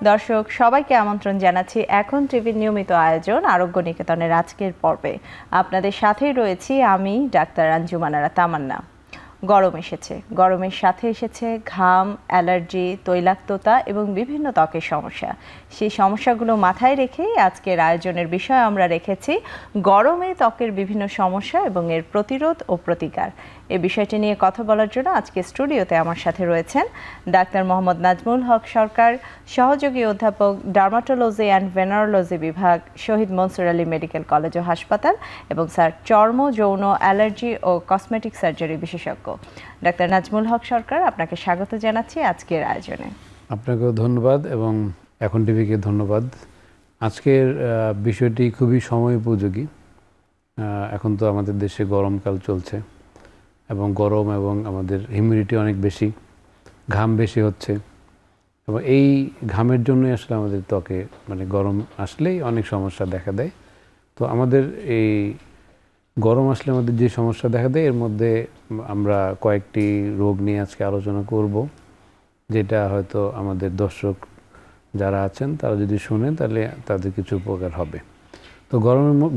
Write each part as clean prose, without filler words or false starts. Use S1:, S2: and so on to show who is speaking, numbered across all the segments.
S1: দর্শক সবাইকে আমন্ত্রণ জানাচ্ছি এখন টিভির নিয়মিত আয়োজন আরোগ্য নিকেতনের আজকের পর্বে। আপনাদের সাথেই রয়েছি আমি ডাক্তার আঞ্জুমান আরা তামান্না। গরম এসেছে, গরমের সাথে এসেছে ঘাম, অ্যালার্জি, তৈলাক্ততা এবং বিভিন্ন ত্বকের সমস্যা। সেই সমস্যাগুলো মাথায় রেখেই আজকের আয়োজনের বিষয় আমরা রেখেছি গরমে ত্বকের বিভিন্ন সমস্যা এবং এর প্রতিরোধ ও প্রতিকার। এই বিষয়টি নিয়ে কথা বলার জন্য আজকে স্টুডিওতে আমার সাথে রয়েছেন ডাক্তার মোহাম্মদ নাজমুল হক সরকার, সহযোগী অধ্যাপক, ডার্মাটোলজি অ্যান্ড ভেনারোলজি বিভাগ, শহীদ মনসুর আলী মেডিকেল কলেজ ও হাসপাতাল, এবং স্যার চর্ম, যৌন, অ্যালার্জি ও কসমেটিক সার্জারি বিশেষজ্ঞ। ডাক্তার নাজমুল হক সরকার, আপনাকে স্বাগত জানাচ্ছি আজকের আয়োজনে।
S2: আপনাকেও ধন্যবাদ এবং এখন টিভিকে ধন্যবাদ। আজকের বিষয়টি খুবই সময় উপযোগী। এখন তো আমাদের দেশে গরমকাল চলছে এবং গরম এবং আমাদের হিউমিডিটি অনেক বেশি, ঘাম বেশি হচ্ছে এবং এই ঘামের জন্যই আসলে আমাদের ত্বকে গরম আসলেই অনেক সমস্যা দেখা দেয়। তো আমাদের এই গরম আসলে আমাদের যে সমস্যা দেখা দেয় এর মধ্যে আমরা কয়েকটি রোগ নিয়ে আজকে আলোচনা করব, যেটা হয়তো আমাদের দর্শক যারা আছেন তারা যদি শোনেন তাহলে তাদের কিছু উপকার হবে। তো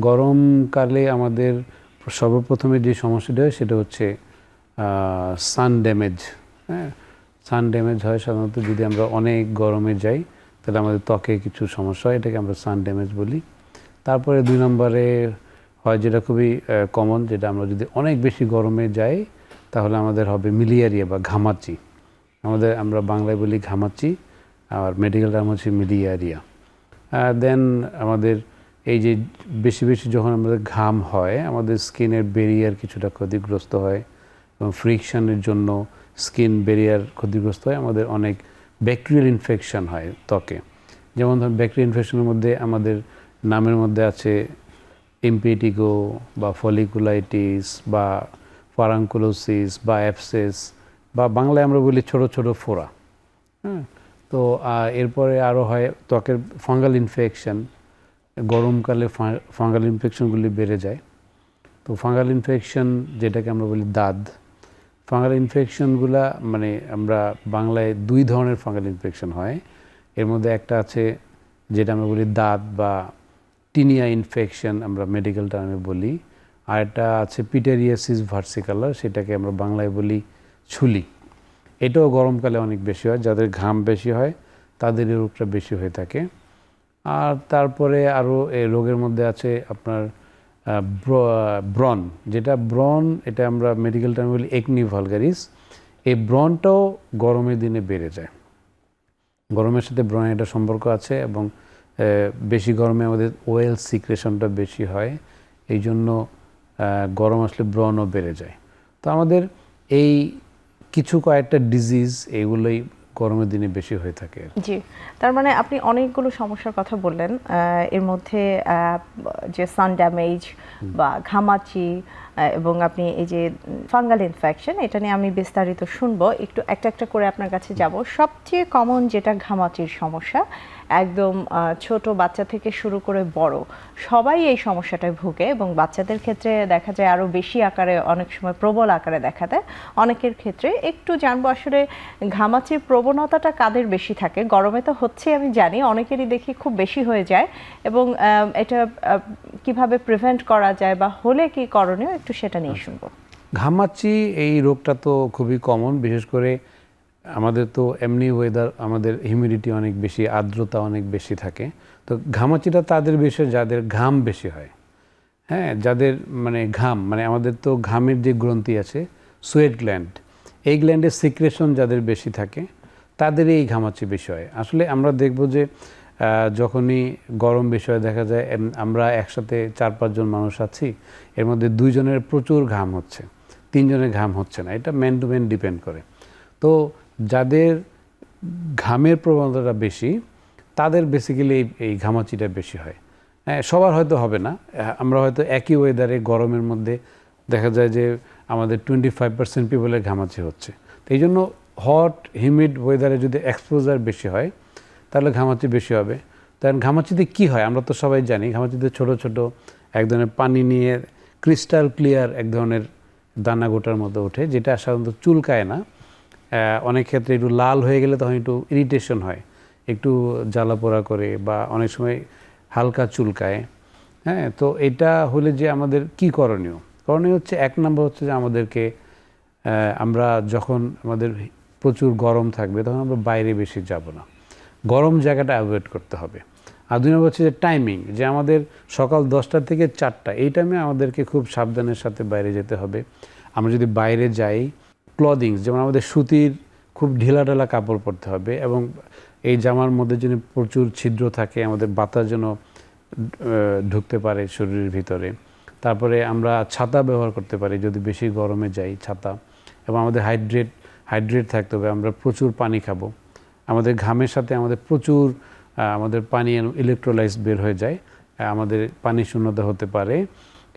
S2: গরমকালে আমাদের সর্বপ্রথমে যে সমস্যাটা হয় সেটা হচ্ছে সান ড্যামেজ। হ্যাঁ, সান ড্যামেজ হয় সাধারণত যদি আমরা অনেক গরমে যাই তাহলে আমাদের ত্বকে কিছু সমস্যা হয়, এটাকে আমরা সান ড্যামেজ বলি। তারপরে 2 নম্বরে হয় যেটা খুবই কমন, যেটা আমরা যদি অনেক বেশি গরমে যাই তাহলে আমাদের হবে মিলিয়ারিয়া বা ঘামাচি। আমরা বাংলায় বলি ঘামাচি, আর মেডিকেল টার্ম হচ্ছে মিলিয়ারিয়া। দেন আমাদের এই যে বেশি বেশি যখন আমাদের ঘাম হয় আমাদের স্কিনের ব্যারিয়ার কিছুটা ক্ষতিগ্রস্ত হয় এবং ফ্রিকশনের জন্য স্কিন ব্যারিয়ার ক্ষতিগ্রস্ত হয়, আমাদের অনেক ব্যাকটেরিয়াল ইনফেকশন হয় ত্বকে। যেমন ধরুন ব্যাকটেরিয়াল ইনফেকশনের মধ্যে আমাদের নামের মধ্যে আছে ইমপেটিগো বা ফলিকুলাইটিস বা ফারাঙ্কুলোসিস বা অ্যাবসেস বা বাংলায় আমরা বলি ছোট ছোট ফোড়া। হ্যাঁ, তো এরপরে আরও হয় ত্বকের ফাঙ্গাল ইনফেকশন। গরমকালে ফাঙ্গাল ইনফেকশনগুলি বেড়ে যায়। তো ফাঙ্গাল ইনফেকশন যেটাকে আমরা বলি দাঁত, ফাঙ্গাল ইনফেকশনগুলা আমরা বাংলায় 2 ধরনের ফাঙ্গাল ইনফেকশন হয়। এর মধ্যে একটা আছে যেটা আমরা বলি দাঁত বা টিনিয়া ইনফেকশন আমরা মেডিকেল টার্মে বলি, আর একটা আছে পিটেরিয়াসিস ভার্সিকালার, সেটাকে আমরা বাংলায় বলি ছুলি। এটাও গরমকালে অনেক বেশি হয়, যাদের ঘাম বেশি হয় তাদের এই রোগটা বেশি হয়ে থাকে। আর তারপরে আরও এই রোগের মধ্যে আছে আপনার ব্রন, যেটা এটা আমরা মেডিকেল টার্মে বলি একনি ভালগারিস। এই ব্রনটাও গরমের দিনে বেড়ে যায়। গরমের সাথে ব্রনের একটা সম্পর্ক আছে এবং বেশি গরমে আমাদের ওয়েল সিক্রেশনটা বেশি হয়, এই জন্য গরম আসলে ব্রনও বেড়ে যায়। তো আমাদের এই কয়েকটা ডিজিজ এইগুলোই গরমের দিনে বেশি হয়ে থাকে।
S1: জি, তার মানে আপনি অনেকগুলো সমস্যার কথা বললেন, এর মধ্যে যে সান ড্যামেজ বা ঘামাচি এবং আপনি এই যে ফাঙ্গাল ইনফেকশন, এটা নিয়ে আমি বিস্তারিত শুনবো। একটু একটা একটা করে আপনার কাছে যাব। সবচেয়ে কমন যেটা ঘামাচির সমস্যা, একদম ছোট বাচ্চা থেকে শুরু করে বড় সবাই এই সমস্যাটায় ভুগে এবং বাচ্চাদের ক্ষেত্রে দেখা যায় আরও বেশি আকারে, অনেক সময় প্রবল আকারে দেখা দেয়। অনেকের ক্ষেত্রে একটু জানবো আসলে ঘামাচির প্রবণতাটা কাদের বেশি থাকে? গরমে তো হচ্ছে আমি জানি, অনেকেরই দেখি খুব বেশি হয়ে যায়, এবং এটা কিভাবে প্রিভেন্ট করা যায় বা হলে কি করণীয়, একটু সেটা নিয়ে শুনবো।
S2: ঘামাচি এই রোগটা তো খুবই কমন, বিশেষ করে আমাদের তো এমনি ওয়েদার, আমাদের হিউমিডিটি অনেক বেশি, আর্দ্রতা অনেক বেশি থাকে। তো ঘামাচিটা তাদের বিষয়ে যাদের ঘাম বেশি হয়। হ্যাঁ, যাদের ঘাম আমাদের তো ঘামের যে গ্রন্থি আছে সোয়েট গ্ল্যান্ড, এই গ্ল্যান্ডের সিক্রেশন যাদের বেশি থাকে তাদের এই ঘামাচি বেশি হয়। আসলে আমরা দেখব যে যখনই গরম বিষয়ে দেখা যায় আমরা একসাথে 4-5 জন মানুষ আছি, এর মধ্যে 2 জনের প্রচুর ঘাম হচ্ছে, 3 জনের ঘাম হচ্ছে না, এটা ম্যান টু ম্যান ডিপেন্ড করে। তো যাদের ঘামের প্রবণতাটা বেশি তাদের বেসিক্যালি এই ঘামাচিটা বেশি হয়। হ্যাঁ, সবার হয়তো হবে না, আমরা হয়তো একই ওয়েদারে গরমের মধ্যে দেখা যায় যে আমাদের 25% পিপলের ঘামাচি হচ্ছে। তো এই জন্য হট হিউমিড ওয়েদারে যদি এক্সপোজার বেশি হয় তাহলে ঘামাচি বেশি হবে। কারণ ঘামাচিতে কী হয় আমরা তো সবাই জানি, ঘামাচিতে ছোট ছোট এক ধরনের পানি নিয়ে ক্রিস্টাল ক্লিয়ার এক ধরনের দানা গোটার মতো ওঠে, যেটা সাধারণত চুলকায় না। অনেক ক্ষেত্রে একটু লাল হয়ে গেলে তখন একটু ইরিটেশন হয়, একটু জ্বালাপোড়া করে বা অনেক সময় হালকা চুলকায়। হ্যাঁ, তো এটা হলে যে আমাদের কি করণীয়? করণীয় হচ্ছে, এক নম্বর হচ্ছে যে আমাদেরকে আমরা যখন আমাদের প্রচুর গরম থাকবে তখন আমরা বাইরে বেশি যাব না, গরম জায়গাটা অ্যাভয়েড করতে হবে। আর 2 নম্বর হচ্ছে যে টাইমিং, যে আমাদের সকাল 10টা থেকে 4টা এই টাইমে আমাদেরকে খুব সাবধানের সাথে বাইরে যেতে হবে। আমরা যদি বাইরে যাই, ক্লদিংস যেমন আমাদের সুতির খুব ঢিলা ঢালা কাপড় পরতে হবে, এবং এই জামার মধ্যে যেন প্রচুর ছিদ্র থাকে, আমাদের বাতাস যেন ঢুকতে পারে শরীরের ভিতরে। তারপরে আমরা ছাতা ব্যবহার করতে পারি যদি বেশি গরমে যাই, ছাতা। এবং আমাদের হাইড্রেট থাকতে হবে, আমরা প্রচুর পানি খাবো। আমাদের ঘামের সাথে আমাদের প্রচুর আমাদের পানি ইলেকট্রোলাইজ বের হয়ে যায়, আমাদের পানি শূন্যতা হতে পারে।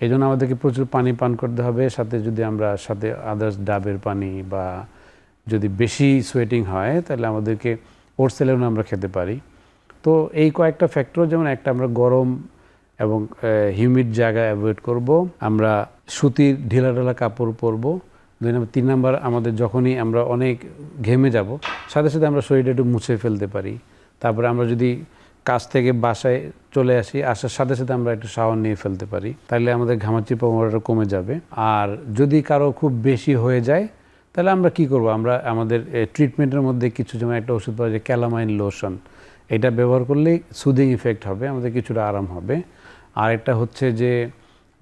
S2: এই জন্য আমাদেরকে প্রচুর পানি পান করতে হবে। সাথে যদি আমরা সাথে আদার্স ডাবের পানি, বা যদি বেশি সোয়েটিং হয় তাহলে আমাদেরকে ওটসেলেও আমরা খেতে পারি। তো এই কয়েকটা ফ্যাক্টর, যেমন একটা আমরা গরম এবং হিউমিড জায়গা অ্যাভয়েড করব, আমরা সুতির ঢিলা ঢালা কাপড় পরবো। 2 নম্বর 3 নম্বর আমাদের যখনই আমরা অনেক ঘেমে যাব, সাথে সাথে আমরা শরীরটা একটু মুছে ফেলতে পারি। তারপরে আমরা যদি কাজ থেকে বাসায় চলে আসি, আসার সাথে সাথে আমরা একটু শাওয়ার নিয়ে ফেলতে পারি, তাহলে আমাদের ঘামাচি প্রবণতা কমে যাবে। আর যদি কারো খুব বেশি হয়ে যায় তাহলে আমরা কি করব, আমরা আমাদের ট্রিটমেন্টের মধ্যে কিছু, যেমন একটা ওষুধ পাওয়া যায় ক্যালামাইন লোশন, এটা ব্যবহার করলেই সুদিং ইফেক্ট হবে, আমাদের কিছুটা আরাম হবে। আর একটা হচ্ছে যে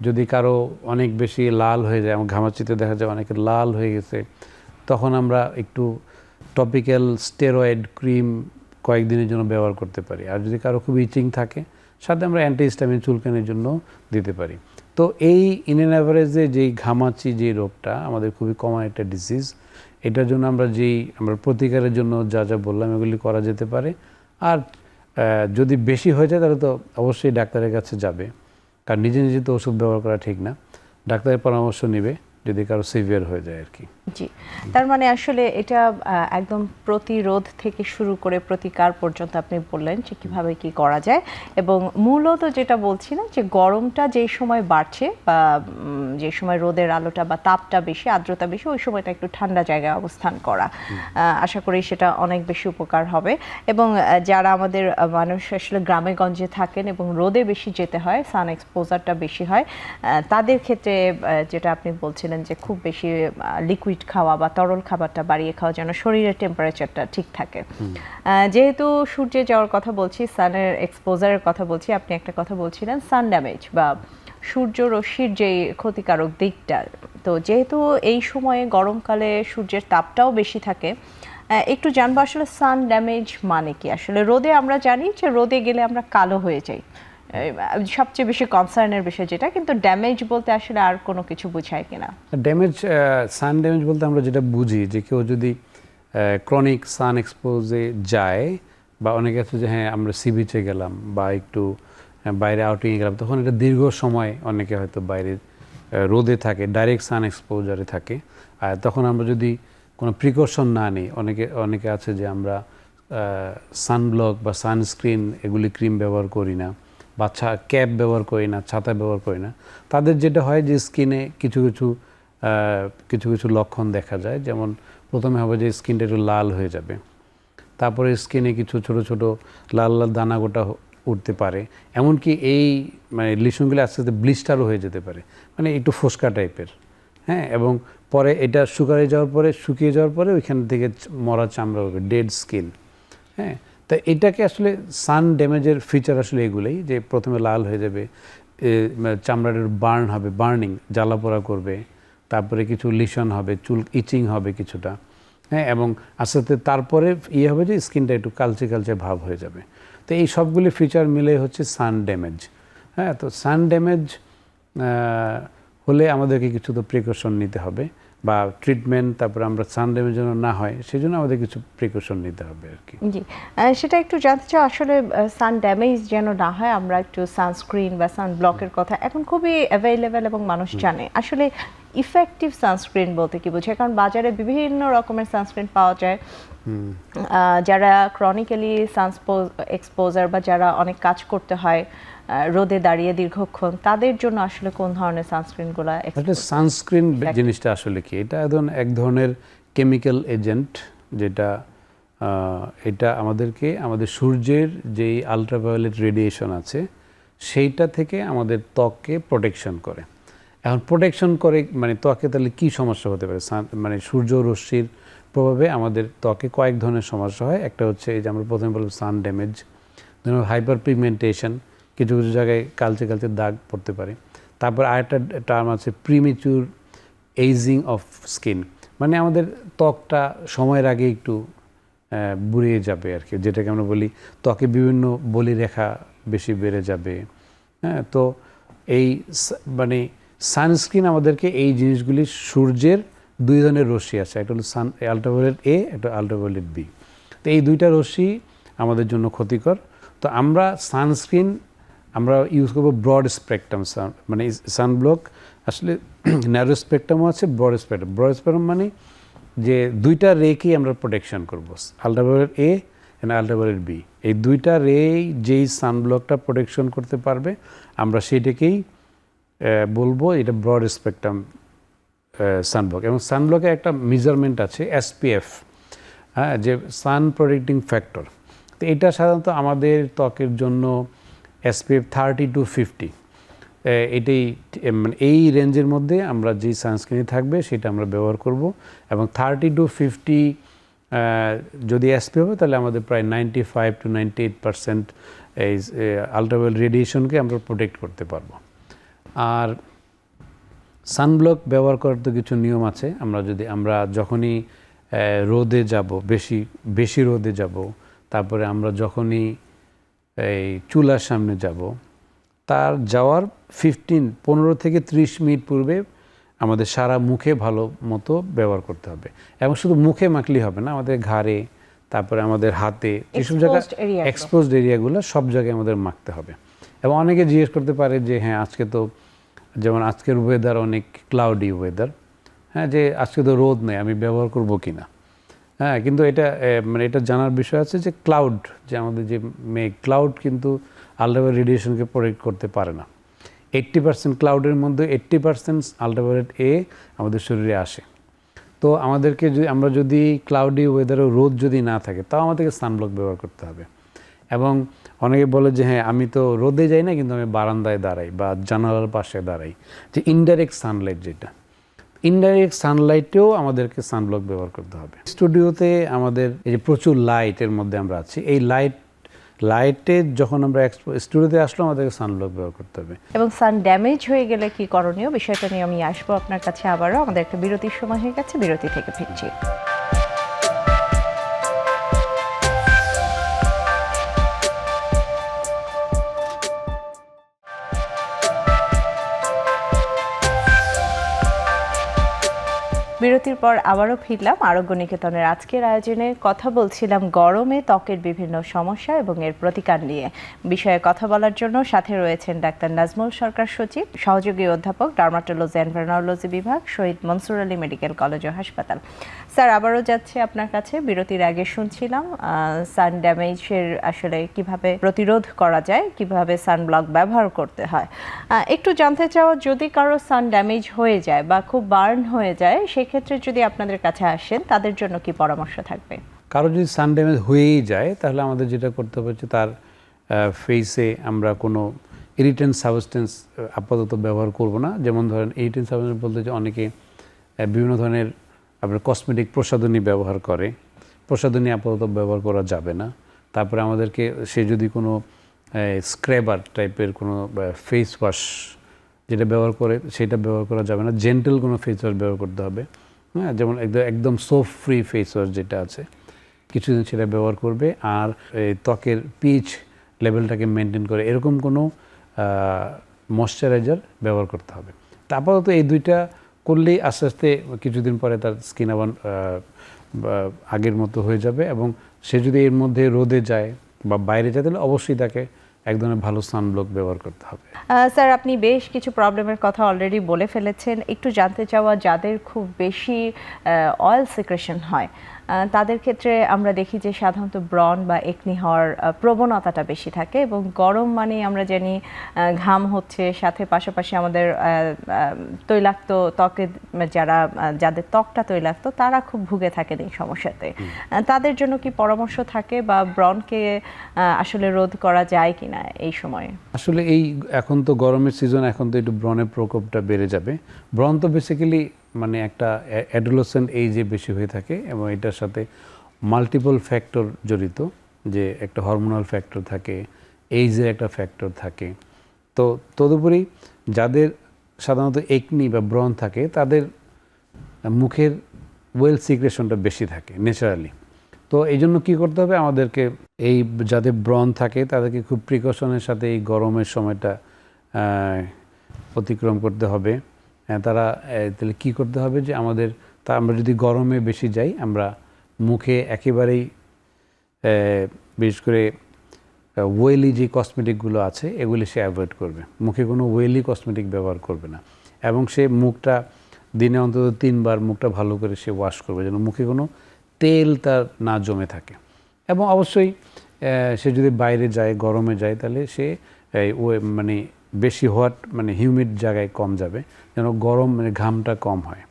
S2: যদি কারো অনেক বেশি লাল হয়ে যায়, আমার ঘামাচিতে দেখা যায় অনেকের লাল হয়ে গেছে, তখন আমরা একটু টপিক্যাল স্টেরয়েড ক্রিম কয়েকদিনের জন্য ব্যবহার করতে পারি। আর যদি কারো খুব ইচিং থাকে, সাথে আমরা অ্যান্টিহিস্টামিন চুলকানির জন্য দিতে পারি। তো এই ইন অ্যান অ্যাভারেজে যেই ঘামাচি যে রোগটা আমাদের খুবই কমন একটা ডিজিজ, এটার জন্য আমরা প্রতিকারের জন্য যা যা বললাম এগুলি করা যেতে পারে। আর যদি বেশি হয়ে যায় তাহলে তো অবশ্যই ডাক্তারের কাছে যাবে, কারণ নিজে নিজে তো ওষুধ ব্যবহার করা ঠিক না, ডাক্তারের পরামর্শ নেবে যদি কারো সিভিয়ার হয়ে যায় আর কি।
S1: জি, তার মানে আসলে এটা একদম প্রতিরোধ থেকে শুরু করে প্রতিকার পর্যন্ত আপনি বললেন যে কিভাবে কি করা যায়। এবং মূলত যেটা বলছিলাম যে গরমটা যেই সময় বাড়ছে বা যে সময় রোদের আলোটা বা তাপটা বেশি, আর্দ্রতা বেশি, ওই সময়টা একটু ঠান্ডা জায়গায় অবস্থান করা, আশা করি সেটা অনেক বেশি উপকার হবে। এবং যারা আমাদের মানুষ আসলে গ্রামে গঞ্জে থাকেন এবং রোদে বেশি যেতে হয়, সান এক্সপোজারটা বেশি হয়, তাদের ক্ষেত্রে যেটা আপনি বলছিলেন যে খুব বেশি লিকুইড খাওয়া বা তরল খাবারটা বাড়িয়ে খাওয়া, যেন শরীরের টেম্পারেচারটা ঠিক থাকে। যেহেতু সূর্যে যাওয়ার কথা বলছি, সানের এক্সপোজারের কথা বলছি, আপনি একটা কথা বলছিলেন সান ড্যামেজ বা সূর্য রশ্মির যে ক্ষতিকারক দিকটা। তো যেহেতু এই সময়ে গরমকালে সূর্যের তাপটাও বেশি থাকে, একটু জানবো আসলে সান ড্যামেজ মানে কি। আসলে রোদে আমরা জানি যে রোদে গেলে আমরা কালো হয়ে যাই, সবচেয়ে বেশি কনসার্নের বিষয় যেটা, কিন্তু ড্যামেজ বলতে আসলে আর কোনো কিছু বোঝায় কিনা?
S2: ড্যামেজ, সান ড্যামেজ বলতে আমরা যেটা বুঝি যে কেউ যদি ক্রনিক সান এক্সপোজে যায়, বা অনেকে আছে যে হ্যাঁ আমরা সি বিচে গেলাম বা একটু বাইরে আউটিংয়ে গেলাম, তখন এটা দীর্ঘ সময় অনেকে হয়তো বাইরে রোদে থাকে, ডাইরেক্ট সান এক্সপোজারে থাকে। আর তখন আমরা যদি কোনো প্রিকশন না নিই, অনেকে আছে যে আমরা সানব্লক বা সানস্ক্রিন এগুলি ক্রিম ব্যবহার করি না, বা ক্যাপ ব্যবহার করি না, ছাতা ব্যবহার করি না, তাদের যেটা হয় যে স্কিনে কিছু কিছু লক্ষণ দেখা যায়। যেমন প্রথমে হবে যে স্কিনটা একটু লাল হয়ে যাবে, তারপরে স্কিনে কিছু ছোট ছোট লাল লাল দানা গোটা উঠতে পারে, এমনকি এই মানে লিশনগুলি আস্তে আস্তে ব্লিস্টারও হয়ে যেতে পারে, মানে একটু ফোসকা টাইপের। হ্যাঁ, এবং পরে এটা শুকিয়ে যাওয়ার পরে ওইখান থেকে মরা চামড়া হবে, ডেড স্কিন। হ্যাঁ, তা এটাকে আসলে সান ড্যামেজের ফিচার আসলে এগুলোই, যে প্রথমে লাল হয়ে যাবে, চামড়ার বার্ন হবে, বার্নিং জ্বালা পোড়া করবে, তারপরে কিছু লিশন হবে, চুল ইচিং হবে কিছুটা। হ্যাঁ, এবং আস্তে আস্তে তারপরে হবে যে স্কিনটা একটু কালচে কালচে ভাব হয়ে যাবে। তো এই সবগুলি ফিচার মিলে হচ্ছে সান ড্যামেজ। হ্যাঁ, তো সান ড্যামেজ হলে আমাদেরকে কিছু তো প্রিকশন নিতে হবে, বা ট্রিটমেন্ট, তারপরে আমরা সান ড্যামেজ যেন না হয় সেজন্য আমাদের কিছু প্রিকশন নিতে হবে আর কি।
S1: জি, সেটা একটু জানতে চাই আসলে সান ড্যামেজ যেন না হয়, আমরা একটু সানস্ক্রিন বা সান ব্লকের কথা এখন খুবই অ্যাভেলেবেল এবং মানুষ জানে। আসলে ইফেক্টিভ সানস্ক্রিন বলতে কি বোঝায়? কারণ বাজারে বিভিন্ন রকমের সানস্ক্রিন পাওয়া যায়। যারা ক্রনিক্যালি এক্সপোজার বা যারা অনেক কাজ করতে হয় রোদে দাঁড়িয়ে দীর্ঘক্ষণ, তাদের জন্য আসলে কোন ধরনের সানস্ক্রিনগুলো?
S2: আসলে সানস্ক্রিন জিনিসটা আসলে কি, এটা এক ধরনের কেমিক্যাল এজেন্ট, যেটা এটা আমাদেরকে আমাদের সূর্যের যেই আলট্রাভায়োলেট রেডিয়েশন আছে সেইটা থেকে আমাদের ত্বককে প্রোটেকশন করে। এখন প্রোটেকশন করে মানে ত্বকে তাহলে কী সমস্যা হতে পারে? মানে সূর্য রশ্মির প্রভাবে আমাদের ত্বকে কয়েক ধরনের সমস্যা হয়। একটা হচ্ছে এই যে আমরা প্রথমে বললাম সান ড্যামেজ, হাইপার পিগমেন্টেশন, কিছু কিছু জায়গায় কালচে কালচে দাগ পড়তে পারে। তারপর আরেকটা টার্ম আছে প্রিমেচুর এইজিং অফ স্কিন, মানে আমাদের ত্বকটা সময়ের আগে একটু বুড়িয়ে যাবে আর কি, যেটাকে আমরা বলি ত্বকে বিভিন্ন বলিরেখা বেশি বেড়ে যাবে। হ্যাঁ, তো এই মানে সানস্ক্রিন আমাদেরকে এই জিনিসগুলি, সূর্যের দুই ধরনের রশ্মি আছে, একটা হলো আলট্রাভায়োলেট এ, একটা আলট্রাভায়োলেট বি। তো এই দুইটা রশ্মি আমাদের জন্য ক্ষতিকর। তো আমরা সানস্ক্রিন আমরা ইউজ করবো ব্রড স্পেকট্রাম মানে সানব্লক। আসলে ন্যারো স্পেকট্রামও আছে, ব্রড স্পেকট্রাম। ব্রড স্পেকট্রাম মানে যে দুইটা রেকেই আমরা প্রোটেকশন করবো, ultraviolet A and ultraviolet B. এই দুইটা রে যেই সানব্লকটা প্রোটেকশন করতে পারবে আমরা সেটাকেই বলবো এটা ব্রড স্পেকট্রাম সানব্লক। এবং সানব্লকের একটা মেজারমেন্ট আছে SPF, হ্যাঁ, যে সান প্রোটেক্টিং ফ্যাক্টর। তো এটা সাধারণত আমাদের ত্বকের জন্য SPF 30 to 50, এটাই মানে এই রেঞ্জের মধ্যে আমরা যেই সানস্ক্রিন থাকবে সেটা আমরা ব্যবহার করব। এবং 30 to 50 যদি SPF হবে তাহলে আমাদের প্রায় 95 to 98% এই আলট্রাভায়োলেট রেডিয়েশনকে আমরা প্রোটেক্ট করতে পারবো। আর সানব্লক ব্যবহার করার তো কিছু নিয়ম আছে। আমরা যখনই রোদে যাব, বেশি রোদে যাব, তারপরে আমরা যখনই এই চুলার সামনে যাব, তার যাওয়ার 15 থেকে 30 মিনিট পূর্বে আমাদের সারা মুখে ভালো মতো ব্যবহার করতে হবে। এবং শুধু মুখে মাখলেই হবে না, আমাদের ঘাড়ে, তারপরে আমাদের হাতে, যেসব জায়গায় এক্সপোজড এরিয়াগুলো সব জায়গায় আমাদের মাখতে হবে। এবং অনেকে জিজ্ঞেস করতে পারে যে হ্যাঁ আজকে তো, যেমন আজকের ওয়েদার অনেক ক্লাউডি ওয়েদার, হ্যাঁ, যে আজকে তো রোদ নেই, আমি ব্যবহার করব কি না। হ্যাঁ, কিন্তু এটা মানে এটা জানার বিষয় আছে যে ক্লাউড, যে আমাদের যে মেঘ, ক্লাউড কিন্তু আলট্রাভায়োলেট রেডিয়েশনকে প্রোটেক্ট করতে পারে না। 80% ক্লাউডের মধ্যে 80% আলট্রাভায়োলেট এ আমাদের শরীরে আসে। তো আমাদেরকে আমরা যদি ক্লাউডি ওয়েদারে রোদ যদি না থাকে তাও আমাদেরকে সানব্লক ব্যবহার করতে হবে। এবং অনেকে বলে যে হ্যাঁ আমি তো রোদে যাই না, কিন্তু আমি বারান্দায় দাঁড়াই বা জানালার পাশে দাঁড়াই, যে ইনডাইরেক্ট সানলাইট, যেটা ইনডাইরেক্ট সানলাইটেও আমাদেরকে সানব্লক ব্যবহার করতে হবে। স্টুডিওতে আমাদের এই যে প্রচুর লাইটের মধ্যে আমরা আছি, এই লাইটে যখন আমরা স্টুডিওতে আসলো আমাদেরকে সানব্লক ব্যবহার করতে হবে।
S1: এবং সান ড্যামেজ হয়ে গেলে কি করণীয়, বিষয়টা নিয়ে আমি আসবো আপনার কাছে আবারও। আমাদের একটা বিরতির সময় হয়ে গেছে, বিরতি থেকে ফিরছি। বিরতির পর আবারও ফিরলাম আরোগ্য নিকেতনের আজকের আয়োজনে। কথা বলছিলাম গরমে ত্বকের বিভিন্ন সমস্যা এবং এর প্রতিকার নিয়ে। বিষয়ে কথা বলার জন্য সাথে রয়েছেন ডাক্তার নাজমুল সরকার সচিব, সহযোগী অধ্যাপক, ডার্মাটোলজি অ্যান্ড ভেনারোলজি বিভাগ, শহীদ মনসুর আলী মেডিকেল কলেজ ও হাসপাতাল। স্যার, আবারও যাচ্ছে আপনার কাছে। বিরতির আগে শুনছিলাম সান ড্যামেজের আসলে কিভাবে প্রতিরোধ করা যায়, কিভাবে সানব্লক ব্যবহার করতে হয়। একটু জানতে চাওয়া, যদি কারো সান ড্যামেজ হয়ে যায় বা খুব বার্ন হয়ে যায়, সেক্ষেত্রে যদি আপনাদের কাছে আসেন তাদের জন্য কি পরামর্শ থাকবে?
S2: কারো যদি সান ড্যামেজ হয়েই যায় তাহলে আমাদের যেটা করতে হবে হচ্ছে তার ফেসে আমরা কোনো ইরিটেন্ট সাবস্টেন্স আপাতত ব্যবহার করব না। যেমন ধরেন ইরিটেন্ট সাবস্টেন্স বলতে যে অনেকে বিভিন্ন ধরনের আপনার কসমেটিক প্রসাধনী ব্যবহার করে, প্রসাধনী আপাতত ব্যবহার করা যাবে না। তারপরে আমাদেরকে সে যদি কোনো স্ক্রাবার টাইপের কোনো ফেস ওয়াশ যেটা ব্যবহার করে সেটা ব্যবহার করা যাবে না। জেন্টেল কোনো ফেস ওয়াশ ব্যবহার করতে হবে। হ্যাঁ, যেমন একদম সোপ ফ্রি ফেস ওয়াশ যেটা আছে কিছুদিন সেটা ব্যবহার করবে। আর ত্বকের পিএইচ লেভেলটাকে মেনটেন করে এরকম কোনো ময়শ্চারাইজার ব্যবহার করতে হবে। তা আপাতত এই দুইটা করলেই আস্তে আস্তে কিছুদিন পরে তার স্কিন আবার আগের মতো হয়ে যাবে। এবং সে যদি এর মধ্যে রোদে যায় বা বাইরে যায় তাহলে অবশ্যই তাকে এক ধরনের ভালো সানব্লক ব্যবহার করতে হবে।
S1: স্যার, আপনি বেশ কিছু প্রবলেমের কথা অলরেডি বলে ফেলেছেন। একটু জানতে চাওয়া, যাদের খুব বেশি অয়েল সিক্রেশন হয়, তাদের ক্ষেত্রে আমরা দেখি যে সাধারণত ব্রণ বা একনি হওয়ার প্রবণতাটা বেশি থাকে, এবং গরম মানে আমরা জানি ঘাম হচ্ছে, সাথে পাশাপাশি আমাদের তৈলাক্ত ত্বকে যাদের ত্বকটা তৈলাক্ত তারা খুব ভুগে থাকেন এই সমস্যাতে। তাদের জন্য কি পরামর্শ থাকে বা ব্রণকে আসলে রোধ করা যায় কিনা এই সময়ে?
S2: আসলে এই এখন তো গরমের সিজন, এখন তো একটু ব্রণের প্রকোপটা বেড়ে যাবে। ব্রণ তো বেসিক্যালি মানে একটা অ্যাডোলেসেন্ট এইজে বেশি হয়ে থাকে, এবং এটার সাথে মাল্টিপল ফ্যাক্টর জড়িত, যে একটা হরমোনাল ফ্যাক্টর থাকে, এইজের একটা ফ্যাক্টর থাকে। তো তদুপরি যাদের সাধারণত একনি বা ব্রণ থাকে তাদের মুখের ওয়েল সিক্রেশনটা বেশি থাকে ন্যাচারালি। তো এই জন্য কী করতে হবে আমাদেরকে, এই যাদের ব্রণ থাকে তাদেরকে খুব প্রিকশনের সাথে এই গরমের সময়টা অতিক্রম করতে হবে। তারা তাহলে কী করতে হবে যে আমরা যদি গরমে বেশি যাই, আমরা মুখে একেবারেই বিশেষ করে ওয়েলি যে কসমেটিকগুলো আছে এগুলি সে অ্যাভয়েড করবে। মুখে কোনো ওয়েলি কসমেটিক ব্যবহার করবে না, এবং সে মুখটা দিনে অন্তত 3 বার মুখটা ভালো করে সে ওয়াশ করবে, যেন মুখে কোনো তেল তার না জমে থাকে। এবং অবশ্যই সে যদি বাইরে যায়, গরমে যায়, তাহলে সে মানে বেশি হট মানে হিউমিড জায়গায় কম যাবে, যেন গরম মানে ঘামটা কম হয়।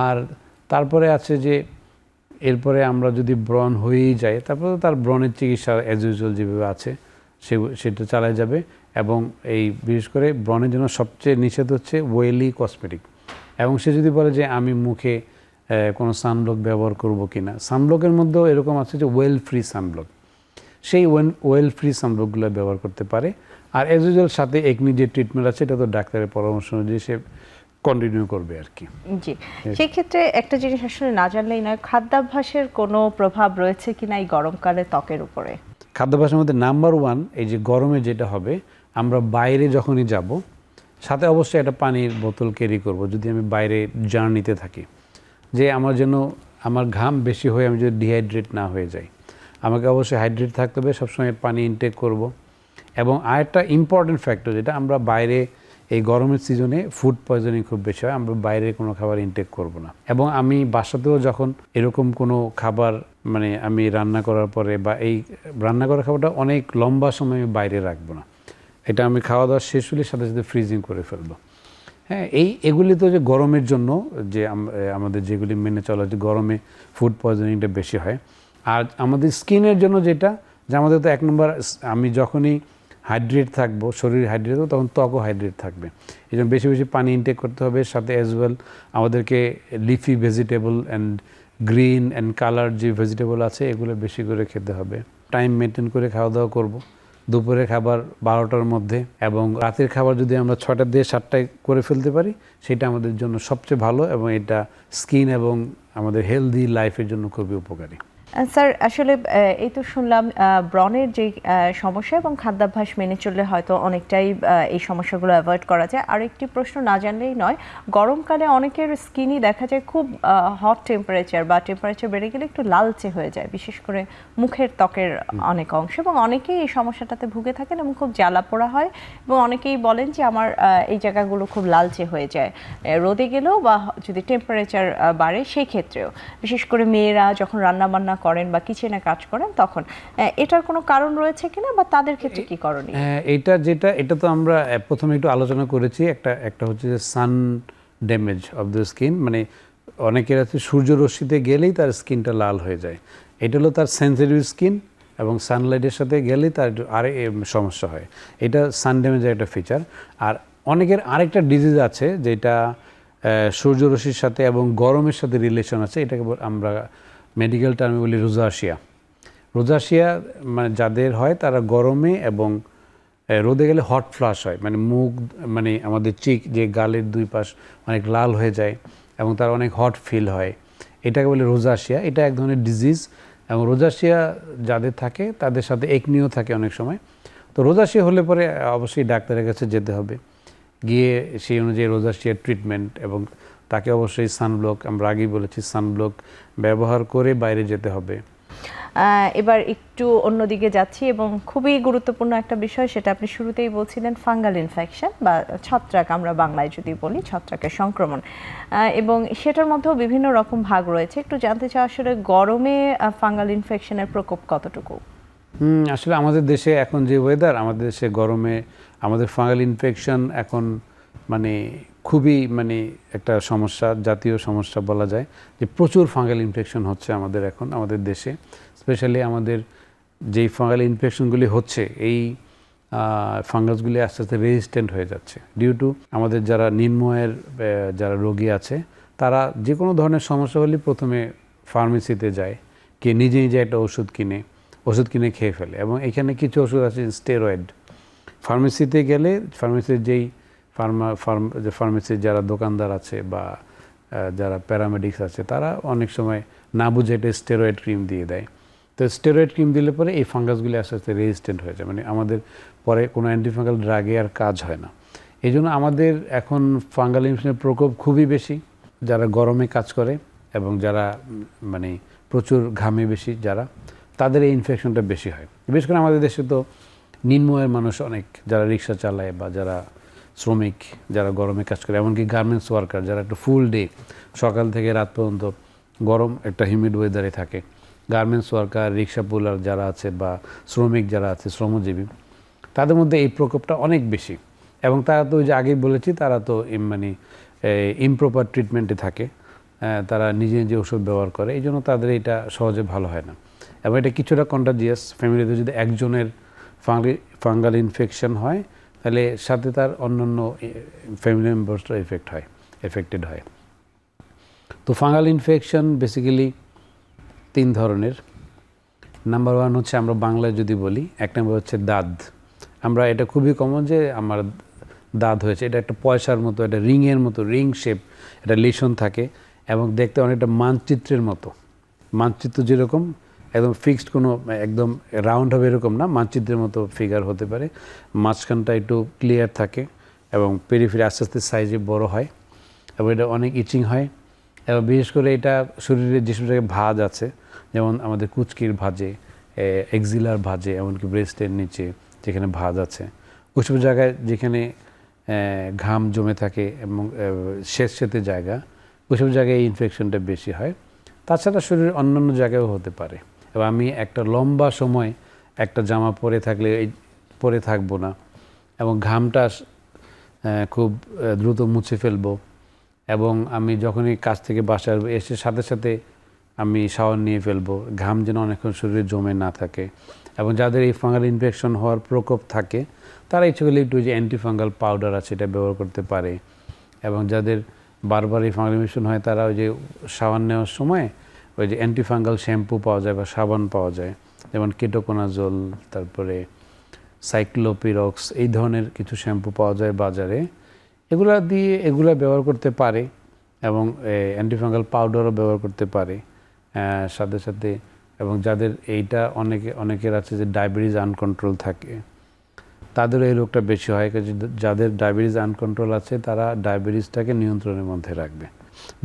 S2: আর তারপরে আছে যে এরপরে আমরা যদি ব্রণ হয়েই যায়, তারপরে তার ব্রণের চিকিৎসা অ্যাজ ইউজুয়াল যেভাবে আছে সেটা চালায় যাবে। এবং এই বিশেষ করে ব্রণের জন্য সবচেয়ে নিষেধ হচ্ছে ওয়েলি কসমেটিক। এবং সে যদি বলে যে আমি মুখে কোনো সানব্লক ব্যবহার করব কি না, সানব্লকের মধ্যেও এরকম আছে যে ওয়েল ফ্রি সানব্লক, সেই ওয়েল ফ্রি সানব্লকগুলো ব্যবহার করতে পারে। আর অ্যাজ ইউজুয়াল সাথে একনি যে ট্রিটমেন্ট আছে এটা তো ডাক্তারের পরামর্শ অনুযায়ী সে কন্টিনিউ করবে আর কি।
S1: জি, সেই ক্ষেত্রে একটা জিনিস আসলে না জানলেই নয়, খাদ্যাভ্যাসের কোনো প্রভাব রয়েছে কিনা এই গরমকালে ত্বকের উপরে?
S2: খাদ্যাভ্যাসের মধ্যে নাম্বার 1, এই যে গরমে যেটা হবে, আমরা বাইরে যখনই যাব সাথে অবশ্যই একটা পানির বোতল ক্যারি করব। যদি আমি বাইরে জার্নিতে থাকি, যে আমার ঘাম বেশি হয়ে আমি যদি ডিহাইড্রেট না হয়ে যাই, আমাকে অবশ্যই হাইড্রেট থাকতে হবে, সবসময় পানি ইনটেক করব। এবং আরেকটা ইম্পর্টেন্ট ফ্যাক্টর, যেটা আমরা বাইরে এই গরমের সিজনে ফুড পয়জনিং খুব বেশি হয়, আমরা বাইরে কোনো খাবার ইনটেক করব না। এবং আমি বাসাতেও যখন এরকম কোনো খাবার মানে আমি রান্না করার পরে বা এই রান্না করা খাবারটা অনেক লম্বা সময় আমি বাইরে রাখবো না, এটা আমি খাওয়া দাওয়া শেষ হলে সাথে সাথে ফ্রিজিং করে ফেলবো। হ্যাঁ, এগুলি তো যে গরমের জন্য যে আমাদের যেগুলি মেনে চলা, যে গরমে ফুড পয়জনিংটা বেশি হয়। আর আমাদের স্কিনের জন্য যেটা, যে আমাদের তো 1 নম্বর, আমি যখনই হাইড্রেট থাকবো, শরীর হাইড্রেট থাকবো, তখন ত্বকও হাইড্রেট থাকবে। এই জন্য বেশি বেশি পানি ইনটেক করতে হবে। সাথে অ্যাজ ওয়েল আমাদেরকে leafy vegetable and green and colour যে ভেজিটেবল আছে এগুলো বেশি করে খেতে হবে। টাইম মেনটেন করে খাওয়া দাওয়া করবো। দুপুরের খাবার 12টার মধ্যে, এবং রাতের খাবার যদি আমরা 6টা দিয়ে 7টায় করে ফেলতে পারি, সেটা আমাদের জন্য সবচেয়ে ভালো, এবং এটা স্কিন এবং আমাদের হেলদি লাইফের জন্য খুবই উপকারী।
S1: স্যার, আসলে এই তো শুনলাম ব্রণের যে সমস্যা এবং খাদ্যাভ্যাস মেনে চললে হয়তো অনেকটাই এই সমস্যাগুলো অ্যাভয়েড করা যায়। আর একটি প্রশ্ন না জানলেই নয়, গরমকালে অনেকের স্কিনই দেখা যায় খুব হট টেম্পারেচার বা টেম্পারেচার বেড়ে গেলে একটু লালচে হয়ে যায়, বিশেষ করে মুখের ত্বকের অনেক অংশ, এবং অনেকেই এই সমস্যাটাতে ভুগে থাকেন এবং খুব জ্বালা পোড়া হয়, এবং অনেকেই বলেন যে আমার এই জায়গাগুলো খুব লালচে হয়ে যায় রোদে গেলেও বা যদি টেম্পারেচার বাড়ে সেই ক্ষেত্রেও, বিশেষ করে মেয়েরা যখন রান্নাবান্না করেন বা কিচেনে কাজ করেন তখন। এটার কোনো কারণ রয়েছে কিনা বা তাদের ক্ষেত্রে কি করণীয়?
S2: এটা তো আমরা প্রথমে একটু আলোচনা করেছি। একটা হচ্ছে যে সান ড্যামেজ অফ দ্য স্কিন, মানে অনেকের আছে সূর্যরশ্মিতে গেলেই তার স্কিনটা লাল হয়ে যায়। এটা হলো তার সেন্সিটিভ স্কিন, এবং সানলাইটের সাথে গেলেই তার আরে সমস্যা হয়। এটা সান ড্যামেজের একটা ফিচার। আর অনেকের আরেকটা ডিজিজ আছে যেটা সূর্যরশ্মির সাথে এবং গরমের সাথে রিলেশন আছে। এটাকে আমরা মেডিকেল টার্মে বলি রোজাশিয়া। রোজাশিয়া মানে যাদের হয় তারা গরমে এবং রোদে গেলে হট ফ্লাশ হয়, মানে মুখ মানে আমাদের চিক যে গালের 2 পাশ অনেক লাল হয়ে যায় এবং তার অনেক হট ফিল হয়। এটাকে বলে রোজাশিয়া। এটা এক ধরনের ডিজিজ, এবং রোজাশিয়া যাদের থাকে তাদের সাথে একনিও থাকে অনেক সময়। তো রোজাশিয়া হলে পরে অবশ্যই ডাক্তারের কাছে যেতে হবে, গিয়ে সেই অনুযায়ী রোজাশিয়ার ট্রিটমেন্ট, এবং তাকে অবশ্যই সানব্লক, আমরা আগেই বলেছি সানব্লক ব্যবহার করে বাইরে যেতে হবে।
S1: এবার একটু অন্যদিকে যাচ্ছি এবং খুবই গুরুত্বপূর্ণ একটা বিষয়, সেটা আপনি শুরুতেই বলছিলেন, ফাঙ্গাল ইনফেকশন বা ছত্রাক, আমরা বাংলায় যদি বলি ছত্রাকের সংক্রমণ, এবং সেটার মধ্যেও বিভিন্ন রকম ভাগ রয়েছে। একটু জানতে চাই আসলে গরমে ফাঙ্গাল ইনফেকশনের প্রকোপ কতটুকু?
S2: আসলে আমাদের দেশে এখন যে ওয়েদার, আমাদের দেশে গরমে আমাদের ফাঙ্গাল ইনফেকশন এখন মানে খুবই মানে একটা সমস্যা, জাতীয় সমস্যা বলা যায়, যে প্রচুর ফাঙ্গাল ইনফেকশন হচ্ছে আমাদের এখন আমাদের দেশে। স্পেশালি আমাদের যেই ফাঙ্গাল ইনফেকশনগুলি হচ্ছে, এই ফাঙ্গাসগুলি আস্তে আস্তে রেজিস্ট্যান্ট হয়ে যাচ্ছে ডিউ টু আমাদের যারা নিম্নআয়ের যারা রোগী আছে, তারা যে কোনো ধরনের সমস্যা হলে প্রথমে ফার্মেসিতে যায়, কে নিজে নিজে একটা ওষুধ কিনে খেয়ে ফেলে। এবং এখানে কিছু ওষুধ আছে স্টেরয়েড। ফার্মেসিতে গেলে ফার্মেসির যেই ফার্মেসির যারা দোকানদার আছে বা যারা প্যারামেডিক্স আছে, তারা অনেক সময় না বুঝে এটা স্টেরয়েড ক্রিম দিয়ে দেয়। তো স্টেরয়েড ক্রিম দিলে পরে এই ফাঙ্গাসগুলি আস্তে আস্তে রেজিস্ট্যান্ট হয়ে যায়, মানে আমাদের পরে কোনো অ্যান্টিফাঙ্গাল ড্রাগে আর কাজ হয় না। এই জন্য আমাদের এখন ফাঙ্গাল ইনফেকশনের প্রকোপ খুবই বেশি। যারা গরমে কাজ করে এবং যারা মানে প্রচুর ঘামে বেশি, যারা তাদের এই ইনফেকশনটা বেশি হয়। বিশেষ করে আমাদের দেশে তো নিম্নআয়ের মানুষ অনেক, যারা রিক্সা চালায় বা যারা শ্রমিক, যারা গরমে কাজ করে, এমনকি গার্মেন্টস ওয়ার্কার যারা একটা ফুল ডে সকাল থেকে রাত পর্যন্ত গরম একটা হিউমিড ওয়েদারে থাকে, গার্মেন্টস ওয়ার্কার, রিক্সা পুলার যারা আছে বা শ্রমিক যারা আছে, শ্রমজীবী, তাদের মধ্যে এই প্রকোপটা অনেক বেশি। এবং তারা তো ওই যে আগেই বলেছি, তারা তো মানে ইমপ্রপার ট্রিটমেন্টে থাকে, তারা নিজে নিজে ওষুধ ব্যবহার করে, এই জন্য তাদের এটা সহজে ভালো হয় না। এবং এটা কিছুটা কন্টাজিয়াস। ফ্যামিলিতে যদি একজনের ফাঙ্গাল ইনফেকশন হয়, তাহলে সাথে তার অন্যান্য ফ্যামিলি মেম্বার্সরা এফেক্টেড হয়। তো ফাঙ্গাল ইনফেকশন বেসিক্যালি 3 ধরনের। নাম্বার 1 হচ্ছে, আমরা বাংলায় যদি বলি, এক নম্বর হচ্ছে দাঁত। আমরা এটা খুবই কমন যে আমার দাঁত হয়েছে, এটা একটা পয়সার মতো, একটা রিংয়ের মতো, রিং শেপ, এটা লিশন থাকে এবং দেখতে অনেকটা মানচিত্রের মতো। মানচিত্র যেরকম একদম ফিক্সড, কোনো একদম রাউন্ড হবে এরকম না, মানচিত্রের মতো ফিগার হতে পারে। মাঝখানটা একটু ক্লিয়ার থাকে এবং পেরিফেরি আস্তে আস্তে সাইজে বড় হয় এবং এটা অনেক ইচিং হয়। এবং বিশেষ করে এটা শরীরে যেসব জায়গায় ভাঁজ আছে, যেমন আমাদের কুচকির ভাঁজে, এক্সিলার ভাঁজে, এমনকি ব্রেস্টের নিচে যেখানে ভাঁজ আছে, ওইসব জায়গায় যেখানে ঘাম জমে থাকে এবং স্যাঁতস্যাঁতে জায়গা, ওইসব জায়গায় এই ইনফেকশনটা বেশি হয়। তাছাড়া শরীরের অন্যান্য জায়গায়ও হতে পারে। এবং আমি একটা লম্বা সময় একটা জামা পরে থাকবো না এবং ঘামটা খুব দ্রুত মুছে ফেলবো, এবং আমি যখনই কাজ থেকে বাসায় আসবো, এসে সাথে সাথে আমি শাওয়ার নিয়ে ফেলবো, ঘাম যেন অনেকক্ষণ শরীরে জমে না থাকে। এবং যাদের এই ফাঙ্গাল ইনফেকশন হওয়ার প্রকোপ থাকে, তারা ইচ্ছে করলে একটু যে অ্যান্টিফাঙ্গাল পাউডার আছে এটা ব্যবহার করতে পারে। এবং যাদের বারবার এই ফাঙ্গাল ইনফেকশন হয়, তারা ওই যে শাওয়ার নেওয়ার সময় ওই যে অ্যান্টিফাঙ্গাল শ্যাম্পু পাওয়া যায় বা সাবান পাওয়া যায়, যেমন কেটোকোনাজোল, তারপরে সাইক্লোপিরক্স, এই ধরনের কিছু শ্যাম্পু পাওয়া যায় বাজারে, এগুলা ব্যবহার করতে পারে। এবং অ্যান্টিফাঙ্গাল পাউডারও ব্যবহার করতে পারে সাথে সাথে। এবং যাদের এইটা অনেকের আছে যে ডায়াবেটিস আনকন্ট্রোল থাকে, তাদেরও এই রোগটা বেশি হয়। যাদের ডায়াবেটিস আনকন্ট্রোল আছে, তারা ডায়াবেটিসটাকে নিয়ন্ত্রণের মধ্যে রাখবে।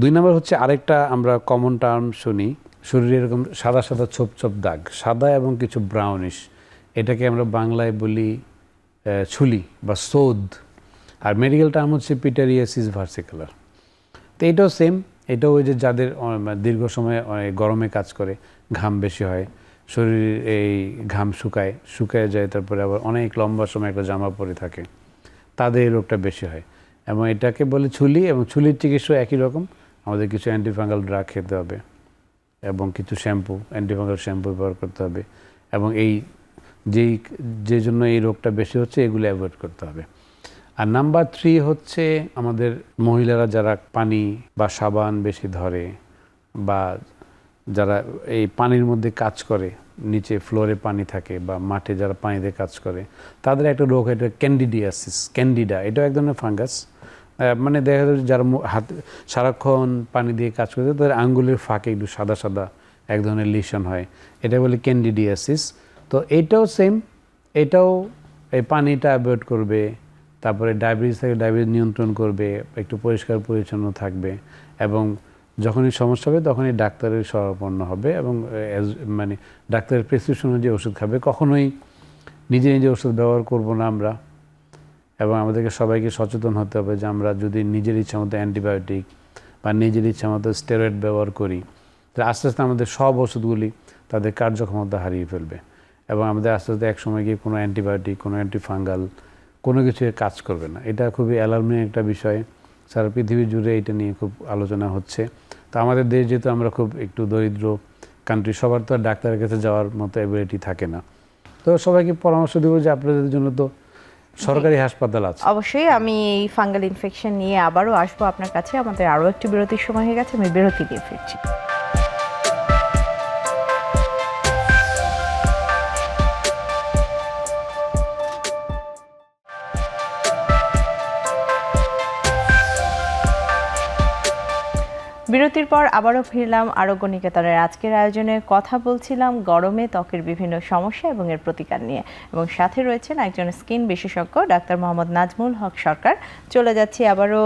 S2: 2 নম্বর হচ্ছে, আরেকটা আমরা কমন টার্ম শুনি, শরীরে এরকম সাদা সাদা ছোপ ছোপ দাগ, সাদা এবং কিছু ব্রাউনিশ, এটাকে আমরা বাংলায় বলি ছুলি বা সোদ। আর মেডিকেল টার্ম হচ্ছে পিটারিয়াসিস ভার্সিকুলার। তো এটাও সেম, এটাও ওই যে যাদের দীর্ঘ সময় গরমে কাজ করে, ঘাম বেশি হয়, শরীর এই ঘাম শুকায় যায়, তারপরে আবার অনেক লম্বা সময় একটা জামা পরে থাকে, তাদের এই রোগটা বেশি হয়। এবং এটাকে বলে ছুলি। এবং ছুলির চিকিৎসা একই রকম, আমাদের কিছু অ্যান্টিফাঙ্গাল ড্রাগ খেতে হবে এবং কিছু অ্যান্টিফাঙ্গাল শ্যাম্পু ব্যবহার করতে হবে। এবং যে জন্য এই রোগটা বেশি হচ্ছে, এগুলো অ্যাভয়েড করতে হবে। আর নাম্বার 3 হচ্ছে, আমাদের মহিলারা যারা পানি বা সাবান বেশি ধরে, বা যারা এই পানির মধ্যে কাজ করে, নিচে ফ্লোরে পানি থাকে বা মাঠে যারা পানিতে কাজ করে, তাদের একটা রোগ, এটা ক্যান্ডিডা। এটাও এক ধরনের ফাঙ্গাস। মানে দেখা যাচ্ছে যারা সারাক্ষণ পানি দিয়ে কাজ করছে, তাদের আঙ্গুলের ফাঁকে একটু সাদা সাদা এক ধরনের লিশন হয়, এটা বলে ক্যান্ডিডিয়াসিস। তো এইটাও সেম, এটাও এই পানিটা অ্যাভয়েড করবে, তারপরে ডায়াবেটিস থেকে ডায়াবেটিস নিয়ন্ত্রণ করবে, একটু পরিষ্কার পরিচ্ছন্ন থাকবে, এবং যখনই সমস্যা হবে তখনই ডাক্তারের শরণাপন্ন হবে এবং মানে ডাক্তারের প্রেসক্রিপশন অনুযায়ী ওষুধ খাবে। কখনোই নিজে নিজে ওষুধ ব্যবহার করব না আমরা, এবং আমাদেরকে সবাইকে সচেতন হতে হবে যে আমরা যদি নিজের ইচ্ছা মতো অ্যান্টিবায়োটিক বা নিজের ইচ্ছা মতো স্টেরয়েড ব্যবহার করি, তাহলে আস্তে আস্তে আমাদের সব ওষুধগুলি তাদের কার্যক্ষমতা হারিয়ে ফেলবে এবং আমাদের আস্তে আস্তে এক সময় গিয়ে কোনো অ্যান্টিবায়োটিক, কোনো অ্যান্টিফাঙ্গাল কোনো কিছু কাজ করবে না। এটা খুবই অ্যালার্মিং একটা বিষয়। সারা পৃথিবী জুড়ে এটা নিয়ে খুব আলোচনা হচ্ছে। তো আমাদের দেশ যেহেতু আমরা খুব একটু দরিদ্র কান্ট্রি, সবার তো আর ডাক্তারের কাছে যাওয়ার মতো অ্যাবিলিটি থাকে না। তো সবাইকে পরামর্শ দেবো যে আপনাদের জন্য তো সরকারি হাসপাতাল আছে।
S1: অবশ্যই আমি এই ফাঙ্গাল ইনফেকশন নিয়ে আবারও আসবো আপনার কাছে। আমাদের আরও একটি বিরতির সময় হয়ে গেছে, আমি বিরতি দিয়ে ফিরছি। বিরতির পর আবারও ফিরলাম আরোগ্য নিকেতনের আজকের আয়োজনে। কথা বলছিলাম গরমে ত্বকের বিভিন্ন সমস্যা এবং এর প্রতিকার নিয়ে, এবং সাথে রয়েছেন একজন স্কিন বিশেষজ্ঞ ডাক্তার মোহাম্মদ নাজমুল হক সরকার। চলে যাচ্ছি আবারও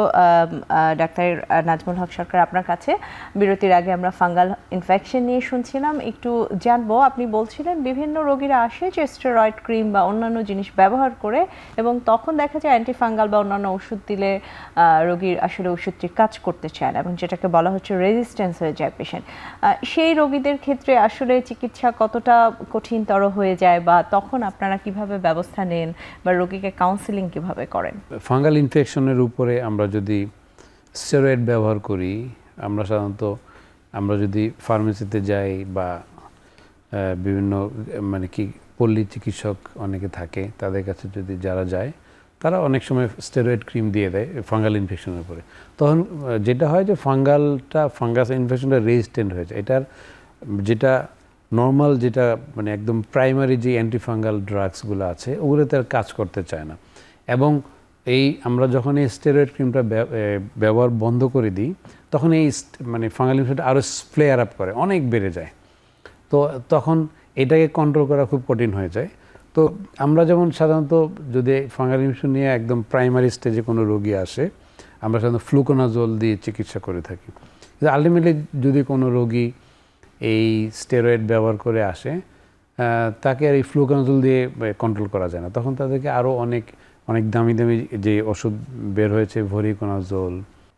S1: ডাক্তার নাজমুল হক সরকার আপনার কাছে। বিরতির আগে আমরা ফাঙ্গাল ইনফেকশন নিয়ে শুনছিলাম, একটু জানবো। আপনি বলছিলেন বিভিন্ন রোগীরা আসে যে স্টেরয়েড ক্রিম বা অন্যান্য জিনিস ব্যবহার করে, এবং তখন দেখা যায় অ্যান্টিফাঙ্গাল বা অন্যান্য ওষুধ দিলে রোগীর আসলে ওষুধটি কাজ করতে চায় না, এবং যেটাকে বলা হচ্ছে রেজিস্ট্যান্স হয়ে যায় পেশেন্ট। সেই রোগীদের ক্ষেত্রে আসলে চিকিৎসা কতটা কঠিনতর হয়ে যায়, বা তখন আপনারা কিভাবে ব্যবস্থা নেন বা রোগীকে কাউন্সেলিং কিভাবে করেন?
S2: ফাঙ্গাল ইনফেকশনের উপরে আমরা যদি স্টেরয়েড ব্যবহার করি, আমরা সাধারণত আমরা যদি ফার্মেসিতে যাই বা বিভিন্ন মানে কি পল্লী চিকিৎসক অনেকে থাকে, তাদের কাছে যদি যারা যায়, তারা অনেক সময় স্টেরয়েড ক্রিম দিয়ে দেয় ফাঙ্গাল ইনফেকশনের উপরে। তখন যেটা হয় যে ফাঙ্গাস ইনফেকশনটা রেজিস্ট্যান্ট হয়ে যায়। এটার যেটা নর্মাল, যেটা মানে একদম প্রাইমারি যে অ্যান্টিফাঙ্গাল ড্রাগসগুলো আছে, ওগুলো তার কাজ করতে চায় না। এবং আমরা যখন এই স্টেরয়েড ক্রিমটা ব্যবহার বন্ধ করে দিই, তখন এই মানে ফাঙ্গাল ইনফেকশনটা আরও ফ্লেয়ার আপ করে, অনেক বেড়ে যায়। তো তখন এটাকে কন্ট্রোল করা খুব কঠিন হয়ে যায়। তো আমরা যেমন সাধারণত যদি ফাঙ্গাল ইনফেকশন নিয়ে একদম প্রাইমারি স্টেজে কোনো রোগী আসে, আমরা সাধারণত ফ্লুকোনাজোল দিয়ে চিকিৎসা করে থাকি। কিন্তু আলটিমেটলি যদি কোনো রোগী এই স্টেরয়েড ব্যবহার করে আসে, তাকে আর এই ফ্লুকোনাজোল দিয়ে কন্ট্রোল করা যায় না। তখন তাদেরকে আরও অনেক দামি দামি যে ওষুধ বের হয়েছে, ভোরিকোনাজোল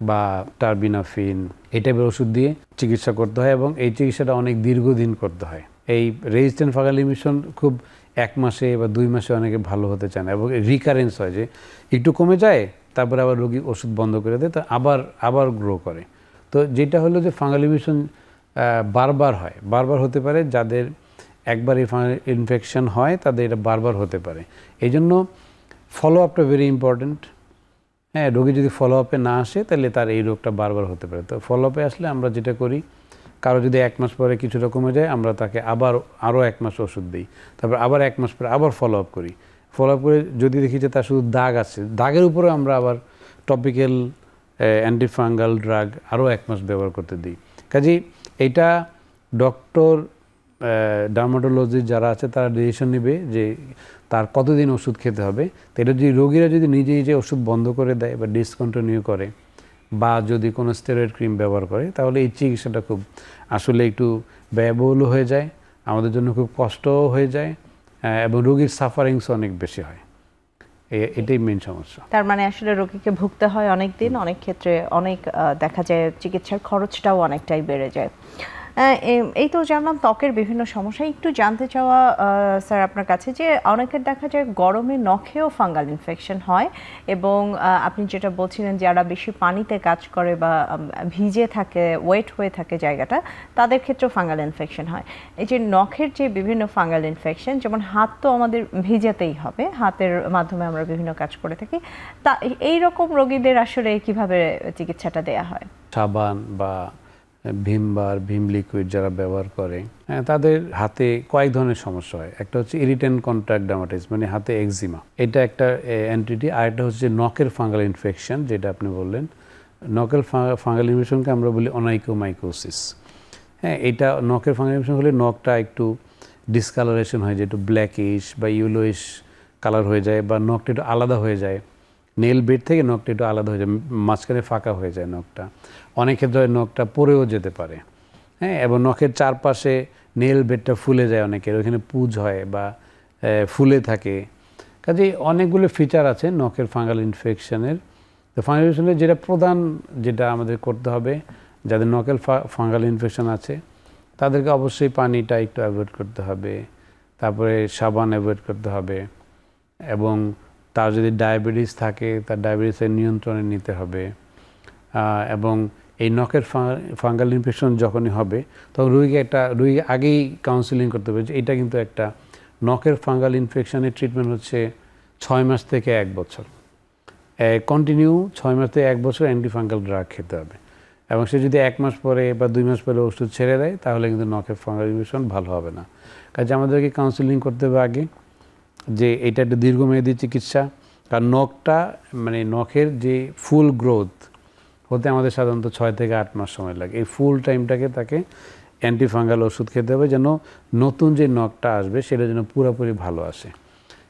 S2: বা টার্বিনাফিন, এই টাইপের ওষুধ দিয়ে চিকিৎসা করতে হয়, এবং এই চিকিৎসাটা অনেক দীর্ঘদিন করতে হয়। এই রেজিস্ট্যান্ট ফাঙ্গাল ইনফেকশন খুব 1 মাসে বা 2 মাসে অনেকে ভালো হতে চায় না, এবং রিকারেন্স হয় যে একটু কমে যায়, তারপরে আবার রোগী ওষুধ বন্ধ করে দেয়, তো আবার গ্রো করে। তো যেটা হলো যে ফাঙ্গাল ইনফেকশন বারবার হতে পারে। যাদের একবার এই ফাঙ্গাল ইনফেকশন হয়, তাদের এটা বারবার হতে পারে। এই জন্য ফলো আপটা ভেরি ইম্পর্ট্যান্ট। হ্যাঁ, রোগী যদি ফলো আপে না আসে, তাহলে তার এই রোগটা বারবার হতে পারে। তো ফলো আপে আসলে আমরা যেটা করি, কারো যদি 1 মাস পরে কিছুটা কমে যায়, আমরা তাকে আরও 1 মাস ওষুধ দিই, তারপর আবার 1 মাস পরে আবার ফলো আপ করি। ফলো আপ করে যদি দেখি যে তার শুধু দাগ আছে, দাগের উপরে আমরা আবার টপিক্যাল অ্যান্টিফাঙ্গাল ড্রাগ আরও 1 মাস ব্যবহার করতে দিই। কাজেই এইটা ডক্টর ডার্মাটোলজি যারা আছে, তারা ডিসিশন নেবে যে তার কতদিন ওষুধ খেতে হবে। তো এটা যদি রোগীরা যদি নিজে ওষুধ বন্ধ করে দেয় বা ডিসকন্টিনিউ করে, বা যদি কোনো স্টেরয়েড ক্রিম ব্যবহার করে, তাহলে এই চিকিৎসাটা খুব আসলে একটু ব্যয়বহুল হয়ে যায়, আমাদের জন্য খুব কষ্টও হয়ে যায়, এবং রোগীর সাফারিংস অনেক বেশি হয়। এটাই মেন সমস্যা।
S1: তার মানে আসলে রোগীকে ভুগতে হয় অনেক দিন, অনেক ক্ষেত্রে অনেক দেখা যায় চিকিৎসার খরচটাও অনেকটাই বেড়ে যায়। এই তো জানলাম ত্বকের বিভিন্ন সমস্যা। একটু জানতে চাওয়া স্যার আপনার কাছে, যে অনেকের দেখা যায় গরমে নখেও ফাঙ্গাল ইনফেকশন হয়, এবং আপনি যেটা বলছিলেন যারা বেশি পানিতে কাজ করে বা ভিজে থাকে, ওয়েট হয়ে থাকে জায়গাটা, তাদের ক্ষেত্রেও ফাঙ্গাল ইনফেকশন হয়। এই যে নখের যে বিভিন্ন ফাঙ্গাল ইনফেকশন, যেমন হাত তো আমাদের ভিজাতেই হবে, হাতের মাধ্যমে আমরা বিভিন্ন কাজ করে থাকি, তা এই রকম রোগীদের আসলে কিভাবে চিকিৎসাটা দেয়া হয়?
S2: সাবান বা ভীম লিকুইড যারা ব্যবহার করে, তাদের হাতে কয়েক ধরনের সমস্যা হয়। একটা হচ্ছে ইরিটেন্ট কন্ট্রাক্ট ডার্মাটাইটিস, মানে হাতে এক্সিমা, এটা একটা এন্টিটি। আর একটা হচ্ছে নখের ফাঙ্গাল ইনফেকশন, যেটা আপনি বললেন। নখের ফাঙ্গাল ইনফেকশনকে আমরা বলি অনাইকোমাইকোসিস। হ্যাঁ, এটা নখের ফাঙ্গাল ইনফেকশন হলে নখটা একটু ডিসকালারেশন হয়ে যায়, একটু ব্ল্যাকিশ বা ইয়েলোইশ কালার হয়ে যায়, বা নখটা একটু আলাদা হয়ে যায়, নেল বেড থেকে নখটা একটু আলাদা হয়ে যায়, মাঝখানে ফাঁকা হয়ে যায় নখটা। অনেক ক্ষেত্রে নখটা পড়েও যেতে পারে, হ্যাঁ, এবং নখের চারপাশে নেল বেডটা ফুলে যায় অনেকের, ওইখানে পুঁজ হয় বা ফুলে থাকে। কাজেই অনেকগুলো ফিচার আছে নখের ফাঙ্গাল ইনফেকশনের। তো ফাঙ্গাল ইনফেকশনের যেটা আমাদের করতে হবে, যাদের নখের ফাঙ্গাল ইনফেকশন আছে তাদেরকে অবশ্যই পানিটা একটু অ্যাভয়েড করতে হবে, তারপরে সাবান অ্যাভয়েড করতে হবে, এবং তার যদি ডায়াবেটিস থাকে তার ডায়াবেটিসের নিয়ন্ত্রণে নিতে হবে। এবং এই নখের ফাঙ্গাল ইনফেকশন যখনই হবে তখন রোগীকে আগেই কাউন্সিলিং করতে হবে যে এটা কিন্তু একটা নখের ফাঙ্গাল ইনফেকশনের ট্রিটমেন্ট হচ্ছে 6 মাস থেকে 1 বছর, কন্টিনিউ 6 মাস থেকে 1 বছর অ্যান্টিফাঙ্গাল ড্রাগ খেতে হবে। এবং সে যদি 1 মাস পরে বা 2 মাস পরে ওষুধ ছেড়ে দেয় তাহলে কিন্তু নখের ফাঙ্গাল ইনফেকশন ভালো হবে না। কাজে আমাদেরকে কাউন্সিলিং করতে হবে আগে যে এটা একটা দীর্ঘমেয়াদী চিকিৎসা, কারণ নখের যে ফুল গ্রোথ হতে আমাদের সাধারণত 6 থেকে 8 মাস সময় লাগে। এই ফুল টাইমটাকে তাকে অ্যান্টিফাঙ্গাল ওষুধ খেতে হবে যেন নতুন যে নখটা আসবে সেটা যেন পুরোপুরি ভালো আসে।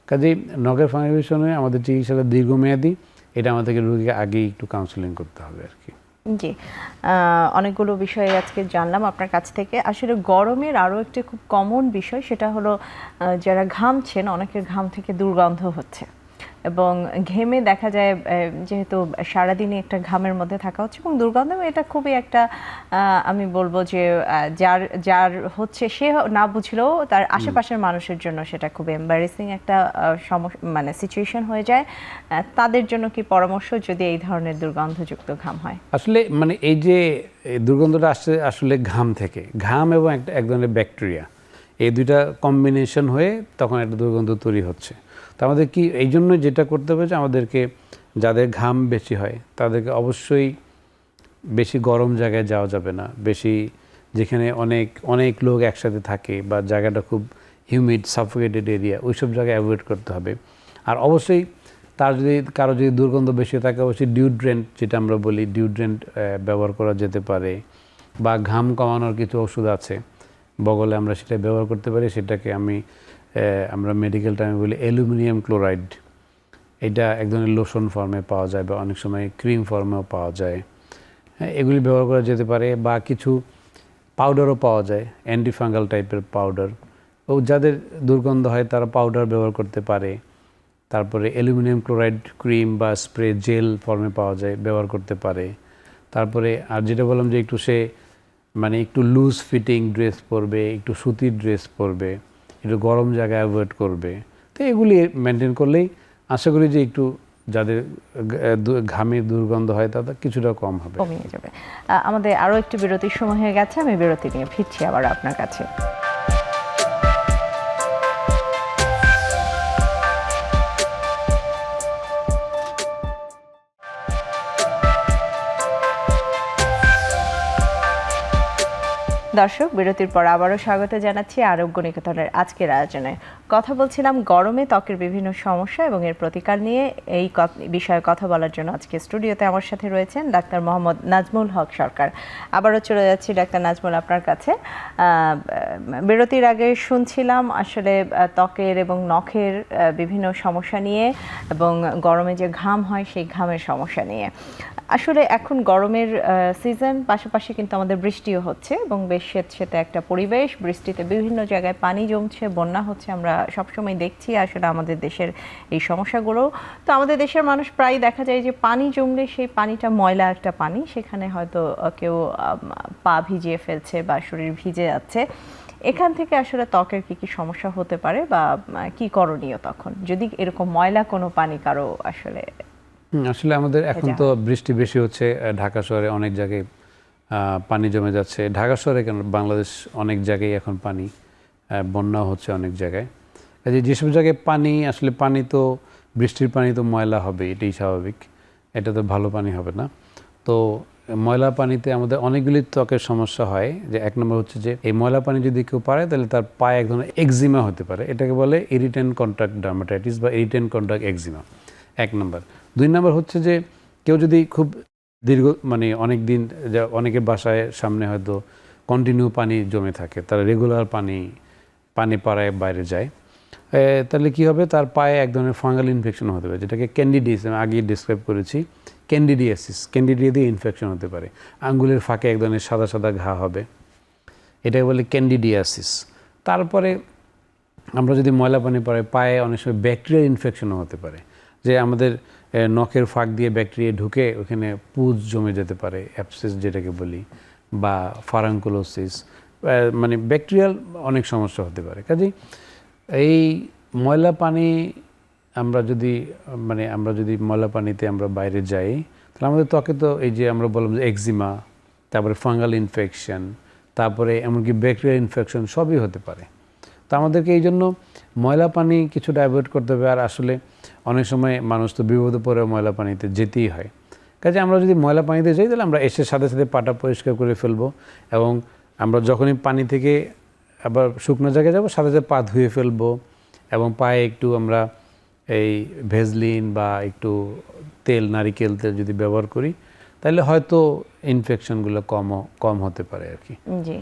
S2: কাজেই নখের ফাঙ্গাল ইনফেকশনে আমাদের চিকিৎসাটা দীর্ঘমেয়াদী, এটা আমাদেরকে রোগীকে আগেই একটু কাউন্সিলিং করতে হবে আর কি।
S1: জি, অনেকগুলো বিষয় আজকে জানলাম আপনার কাছ থেকে। আসলে গরমের আরও একটি খুব কমন বিষয়, সেটা হলো যারা ঘামছেন অনেকের ঘাম থেকে দুর্গন্ধ হচ্ছে, এবং ঘেমে দেখা যায় যেহেতু সারাদিনই একটা ঘামের মধ্যে থাকা হচ্ছে এবং দুর্গন্ধ, এটা খুবই একটা আমি বলবো যে যার হচ্ছে সে না বুঝলেও তার আশেপাশের মানুষের জন্য সেটা খুব এম্বারেসিং একটা সমস্যা সিচুয়েশন হয়ে যায়। তাদের জন্য কি পরামর্শ যদি এই ধরনের দুর্গন্ধযুক্ত ঘাম হয়?
S2: আসলে এই যে দুর্গন্ধটা আসছে আসলে ঘাম থেকে, ঘাম এবং এক ধরনের ব্যাকটেরিয়া, এই দুইটা কম্বিনেশন হয়ে তখন একটা দুর্গন্ধ তৈরি হচ্ছে। তো আমাদের কি এই জন্য যেটা করতে হবে যে আমাদেরকে যাদের ঘাম বেশি হয় তাদেরকে অবশ্যই বেশি গরম জায়গায় যাওয়া যাবে না, বেশি যেখানে অনেক লোক একসাথে থাকে বা জায়গাটা খুব হিউমিড সাফোকেটেড এরিয়া, ওইসব জায়গায় অ্যাভয়েড করতে হবে। আর অবশ্যই কারো যদি দুর্গন্ধ বেশি থাকে অবশ্যই ডিওড্রেন্ট, যেটা আমরা বলি ডিওড্রেন্ট ব্যবহার করা যেতে পারে, বা ঘাম কমানোর কিছু ওষুধ আছে বগলে আমরা সেটা ব্যবহার করতে পারি। সেটাকে আমরা মেডিকেল টাইমে বলি অ্যালুমিনিয়াম ক্লোরাইড। এটা এক ধরনের লোশন ফর্মে পাওয়া যায় বা অনেক সময় ক্রিম ফর্মেও পাওয়া যায়, হ্যাঁ, এগুলি ব্যবহার করা যেতে পারে। বা কিছু পাউডারও পাওয়া যায়, অ্যান্টিফাঙ্গাল টাইপের পাউডার, ও যাদের দুর্গন্ধ হয় তারা পাউডার ব্যবহার করতে পারে। তারপরে অ্যালুমিনিয়াম ক্লোরাইড ক্রিম বা স্প্রে জেল ফর্মে পাওয়া যায়, ব্যবহার করতে পারে। তারপরে আর যেটা বললাম যে একটু লুজ ফিটিং ড্রেস পরবে, একটু সুতির ড্রেস পরবে, একটু গরম জায়গায় অ্যাভয়েড করবে। তো এগুলি মেনটেন করলেই আশা করি যে একটু যাদের ঘামের দুর্গন্ধ হয় তাদের কিছুটা কম হবে,
S1: কমিয়ে যাবে। আমাদের আরও একটি বিরতির সময় হয়ে গেছে, আমি বিরতি নিয়ে ফিরছি আবার আপনার কাছে। দর্শক, বিরতির পর আবারও স্বাগত জানাচ্ছি আরোগ্য নিকেতনের আজকের আয়োজনে। কথা বলছিলাম গরমে ত্বকের বিভিন্ন সমস্যা এবং এর প্রতিকার নিয়ে। এই বিষয়ে কথা বলার জন্য আজকে স্টুডিওতে আমার সাথে রয়েছেন ডাক্তার মোহাম্মদ নাজমুল হক সরকার। আবারও চলে যাচ্ছি ডাক্তার নাজমুল আপনার কাছে। বিরতির আগে শুনছিলাম আসলে ত্বকের এবং নখের বিভিন্ন সমস্যা নিয়ে এবং গরমে যে ঘাম হয় সেই ঘামের সমস্যা নিয়ে। আসলে এখন গরমের সিজন, পাশাপাশি কিন্তু আমাদের বৃষ্টিও হচ্ছে এবং বেশ স্বেচ্ছেতে একটা পরিবেশ। বৃষ্টিতে বিভিন্ন জায়গায় পানি জমছে, বন্যা হচ্ছে, আমরা সবসময় দেখছি আসলে আমাদের দেশের এই সমস্যাগুলো। তো আমাদের দেশের মানুষ প্রায় দেখা যায় যে পানি জমলে সেই পানিটা ময়লা একটা পানি, সেখানে হয়তো কেউ পা ভিজিয়ে ফেলছে বা শরীর ভিজে যাচ্ছে। এখান থেকে আসলে ত্বকের কি সমস্যা হতে পারে বা কি করণীয় তখন যদি এরকম ময়লা কোনো পানি কারো আসলে?
S2: আসলে আমাদের এখন তো বৃষ্টি বেশি হচ্ছে, ঢাকা শহরে অনেক জায়গায় পানি জমে যাচ্ছে। ঢাকা শহরে কেন, বাংলাদেশ অনেক জায়গায় এখন পানি, বন্যা হচ্ছে অনেক জায়গায়। যেসব জায়গায় পানি তো বৃষ্টির পানি তো ময়লা হবে, এটাই স্বাভাবিক, এটা তো ভালো পানি হবে না। তো ময়লা পানিতে আমাদের অনেকগুলি ত্বকের সমস্যা হয়। যে 1 নম্বর হচ্ছে যে এই ময়লা পানি যদি কেউ পারে তাহলে তার পায়ে এক ধরনের এক্সিমা হতে পারে, এটাকে বলে ইরিটেন্ট কন্ট্যাক্ট ডার্মাটাইটিস বা ইরিটেন্ট কন্ট্যাক্ট এক্সিমা, 1 নম্বর। 2 নম্বর হচ্ছে যে কেউ যদি খুব দীর্ঘ অনেক দিন, অনেকের বাসায় সামনে হয়তো কন্টিনিউ পানি জমে থাকে, তারা রেগুলার পানি পাড়ায় বাইরে যায়, তাহলে কি হবে, তার পায়ে এক ধরনের ফাঙ্গাল ইনফেকশন হতে পারে, যেটাকে ক্যান্ডিডিয়াস আমি আগে ডিসক্রাইব করেছি। ক্যান্ডিডিয়াসিস, ক্যান্ডিডিয়া দিয়ে ইনফেকশন হতে পারে, আঙ্গুলের ফাঁকে এক ধরনের সাদা সাদা ঘা হবে, এটাকে বলে ক্যান্ডিডিয়াসিস। তারপরে আমরা যদি ময়লা পানি পড়ে পায়ে অনেক সময় ব্যাকটেরিয়াল ইনফেকশনও হতে পারে, যে আমাদের নখের ফাঁক দিয়ে ব্যাকটেরিয়া ঢুকে ওখানে পুজ জমে যেতে পারে, অ্যাবসেস যেটাকে বলি, বা ফারাঙ্কুলোসিস, মানে ব্যাকটেরিয়াল অনেক সমস্যা হতে পারে। কাজেই এই ময়লা পানি আমরা যদি ময়লা পানিতে আমরা বাইরে যাই, তাহলে আমাদের ত্বকে তো এই যে আমরা বললাম যে এক্সিমা, তারপরে ফাঙ্গাল ইনফেকশন, তারপরে এমনকি ব্যাকটেরিয়াল ইনফেকশন সবই হতে পারে। তো আমাদেরকে এই জন্য ময়লা পানি কিছুটা অ্যাভয়েড করতে হবে। আর আসলে অনেক সময় মানুষ তো বিপদে পড়ে ময়লা পানিতে যেতেই হয়। কাজে আমরা যদি ময়লা পানিতে যাই, তাহলে আমরা এসে সাথে সাথে পাটা পরিষ্কার করে ফেলবো, এবং আমরা যখনই পানি থেকে আবার শুকনো জায়গায় যাব সাথে সাথে পা ধুয়ে ফেলবো, এবং পায়ে একটু আমরা এই ভেজলিন বা একটু তেল, নারিকেল তেল যদি ব্যবহার করি, তাহলে হয়তো ইনফেকশনগুলো কম হতে পারে আর কি।
S1: জি,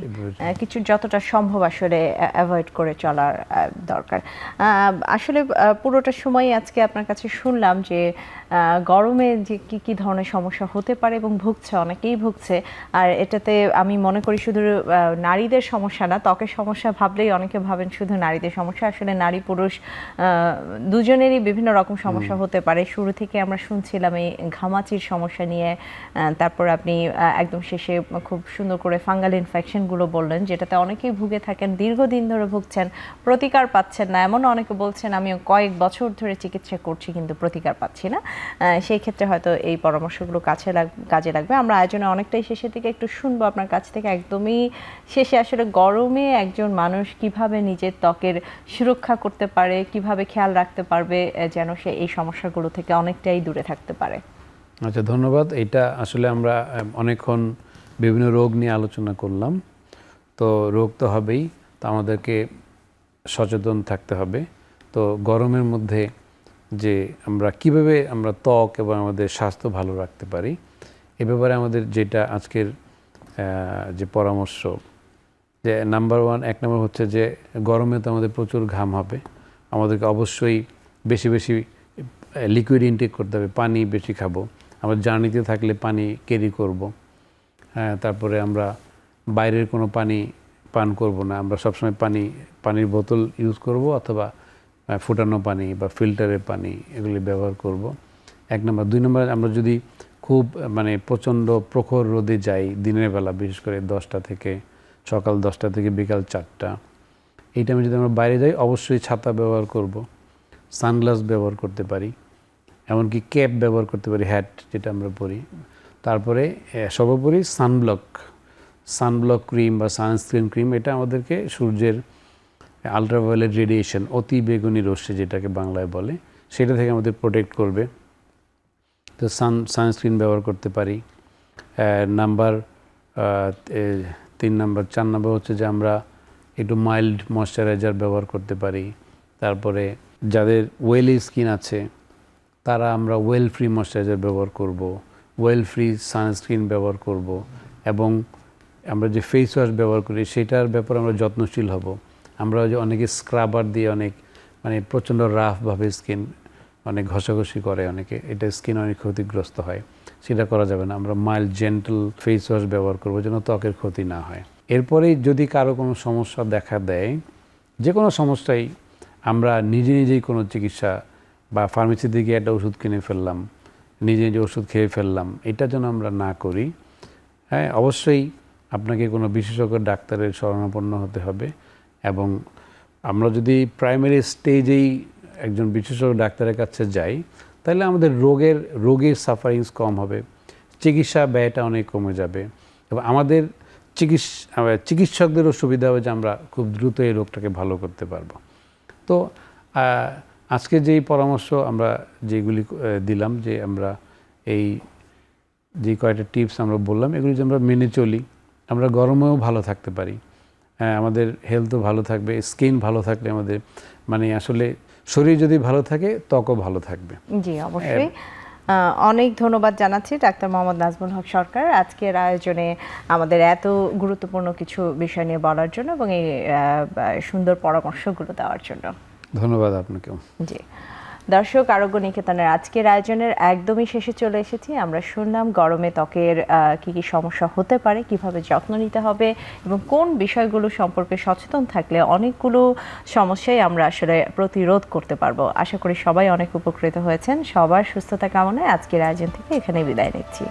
S1: কিছু যতটা সম্ভব আসলে অ্যাভয়েড করে চলার দরকার। আসলে পুরোটা সময় আজকে আপনার কাছে শুনলাম যে গরমে যে কি ধরনের সমস্যা হতে পারে, এবং অনেকেই ভুগছে। আর এটাতে আমি মনে করি শুধু নারীদের সমস্যা না, ত্বকের সমস্যা ভাবলেই অনেকে ভাবেন শুধু নারীদের সমস্যা, আসলে নারী পুরুষ দুজনেরই বিভিন্ন রকম সমস্যা হতে পারে। শুরু থেকে আমরা শুনছিলাম এই ঘামাচির সমস্যা নিয়ে, তারপর আপনি একদম শেষে খুব সুন্দর করে ফাঙ্গাল ইনফেকশনগুলো বললেন, যেটাতে অনেকেই ভুগে থাকেন, দীর্ঘদিন ধরে ভুগছেন, প্রতিকার পাচ্ছেন না। এমনও অনেকে বলছেন আমি কয়েক বছর ধরে চিকিৎসা করছি কিন্তু প্রতিকার পাচ্ছি না। সেই ক্ষেত্রে হয়তো এই পরামর্শগুলো কাজে লাগবে। আমরা আয়োজনে অনেকটাই শেষের দিকে একটু শুনবো আপনার কাছ থেকে, একদমই শেষে আসলে গরমে একজন মানুষ কিভাবে নিজের ত্বকের সুরক্ষা করতে পারে, কিভাবে খেয়াল রাখতে পারবে যেন সে এই সমস্যাগুলো থেকে অনেকটাই দূরে থাকতে পারে।
S2: আচ্ছা, ধন্যবাদ। এটা আসলে আমরা অনেকক্ষণ বিভিন্ন রোগ নিয়ে আলোচনা করলাম। তো রোগ তো হবেই, তো আমাদেরকে সচেতন থাকতে হবে। তো গরমের মধ্যে যে আমরা কিভাবে আমরা ত্বক এবং আমাদের স্বাস্থ্য ভালো রাখতে পারি, এ ব্যাপারে আমাদের যেটা আজকের যে পরামর্শ, যে এক নম্বর হচ্ছে যে গরমে তো আমাদের প্রচুর ঘাম হবে, আমাদেরকে অবশ্যই বেশি বেশি লিকুইড ইনটেক করতে হবে, পানি বেশি খাবো। আমরা জার্নিতে থাকলে পানি ক্যারি করব। তারপরে আমরা বাইরের কোনো পানি পান করব না, আমরা সবসময় পানির বোতল ইউজ করব, অথবা ফুটানো পানি বা ফিল্টারের পানি এগুলি ব্যবহার করব, এক নম্বর। দুই নম্বর, আমরা যদি খুব প্রচণ্ড প্রখর রোদে যাই দিনের বেলা, বিশেষ করে সকাল 10টা থেকে বিকাল 4টা, এই টাইমে যদি আমরা বাইরে যাই অবশ্যই ছাতা ব্যবহার করব, সানগ্লাস ব্যবহার করতে পারি, এমনকি ক্যাপ ব্যবহার করতে পারি, হ্যাট যেটা আমরা পরি। তারপরে সর্বোপরি সানব্লক ক্রিম বা সানস্ক্রিন ক্রিম, এটা আমাদেরকে সূর্যের আলট্রাভায়োলেট রেডিয়েশন, অতি বেগুনি রশ্মি যেটাকে বাংলায় বলে, সেটা থেকে আমাদের প্রোটেক্ট করবে। তো সানস্ক্রিন ব্যবহার করতে পারি। 4 নম্বর হচ্ছে যে আমরা একটু মাইল্ড ময়শ্চারাইজার ব্যবহার করতে পারি। তারপরে যাদের ওয়েলি স্কিন আছে তারা আমরা ওয়েল ফ্রি ময়শ্চারাইজার ব্যবহার করব, ওয়েল ফ্রি সানস্ক্রিন ব্যবহার করব, এবং আমরা যে ফেস ওয়াশ ব্যবহার করি সেটার ব্যাপারে আমরা যত্নশীল হব। আমরা যে অনেকে স্ক্রাবার দিয়ে অনেক প্রচণ্ড রাফভাবে স্কিন অনেক ঘষাঘষি করে অনেকে, এটা স্কিন অনেক ক্ষতিগ্রস্ত হয়, সেটা করা যাবে না। আমরা মাইল্ড জেন্টল ফেস ওয়াশ ব্যবহার করবো যেন ত্বকের ক্ষতি না হয়। এরপরেই যদি কারো কোনো সমস্যা দেখা দেয়, যে কোনো সমস্যাই আমরা নিজেই কোনো চিকিৎসা বা ফার্মেসি থেকে একটা ওষুধ কিনে ফেললাম, নিজে ওষুধ খেয়ে ফেললাম, এটা যেন আমরা না করি। হ্যাঁ, অবশ্যই আপনাকে কোনো বিশেষজ্ঞ ডাক্তারের শরণাপন্ন হতে হবে, এবং আমরা যদি প্রাইমারি স্টেজেই একজন বিশেষজ্ঞ ডাক্তারের কাছে যাই, তাহলে আমাদের রোগের সাফারিংস কম হবে, চিকিৎসা ব্যয়টা অনেক কমে যাবে, এবং আমাদের চিকিৎসকদেরও সুবিধা হবে যে আমরা খুব দ্রুত এই রোগটাকে ভালো করতে পারবো। তো আজকে যেই পরামর্শ আমরা যেগুলি দিলাম, যে আমরা এই যে কয়েকটা টিপস আমরা বললাম, এগুলি যে আমরা মেনে চলি, আমরা গরমেও ভালো থাকতে পারি, আমাদের হেলথও ভালো থাকবে। স্কিন ভালো থাকলে আমাদের আসলে শরীর যদি ভালো থাকে ত্বকও ভালো থাকবে।
S1: জি, অবশ্যই। অনেক ধন্যবাদ জানাচ্ছি ডাক্তার মোহাম্মদ নাজমুল হক সরকার, আজকের আয়োজনে আমাদের এত গুরুত্বপূর্ণ কিছু বিষয় নিয়ে বলার জন্য এবং এই সুন্দর পরামর্শগুলো দেওয়ার জন্য।
S2: ধন্যবাদ আপনাকেও।
S1: জি, দর্শক, আরোগ্য নিকেতনের আজকের আয়োজনের একদমই শেষে চলে এসেছি। আমরা শুনলাম গরমে ত্বকের কি কি সমস্যা হতে পারে, কিভাবে যত্ন নিতে হবে এবং কোন বিষয়গুলো সম্পর্কে সচেতন থাকলে অনেকগুলো সমস্যাই আমরা আসলে প্রতিরোধ করতে পারবো। আশা করি সবাই অনেক উপকৃত হয়েছেন। সবার সুস্থতা কামনায় আজকের আয়োজন থেকে এখানে বিদায় নিচ্ছি।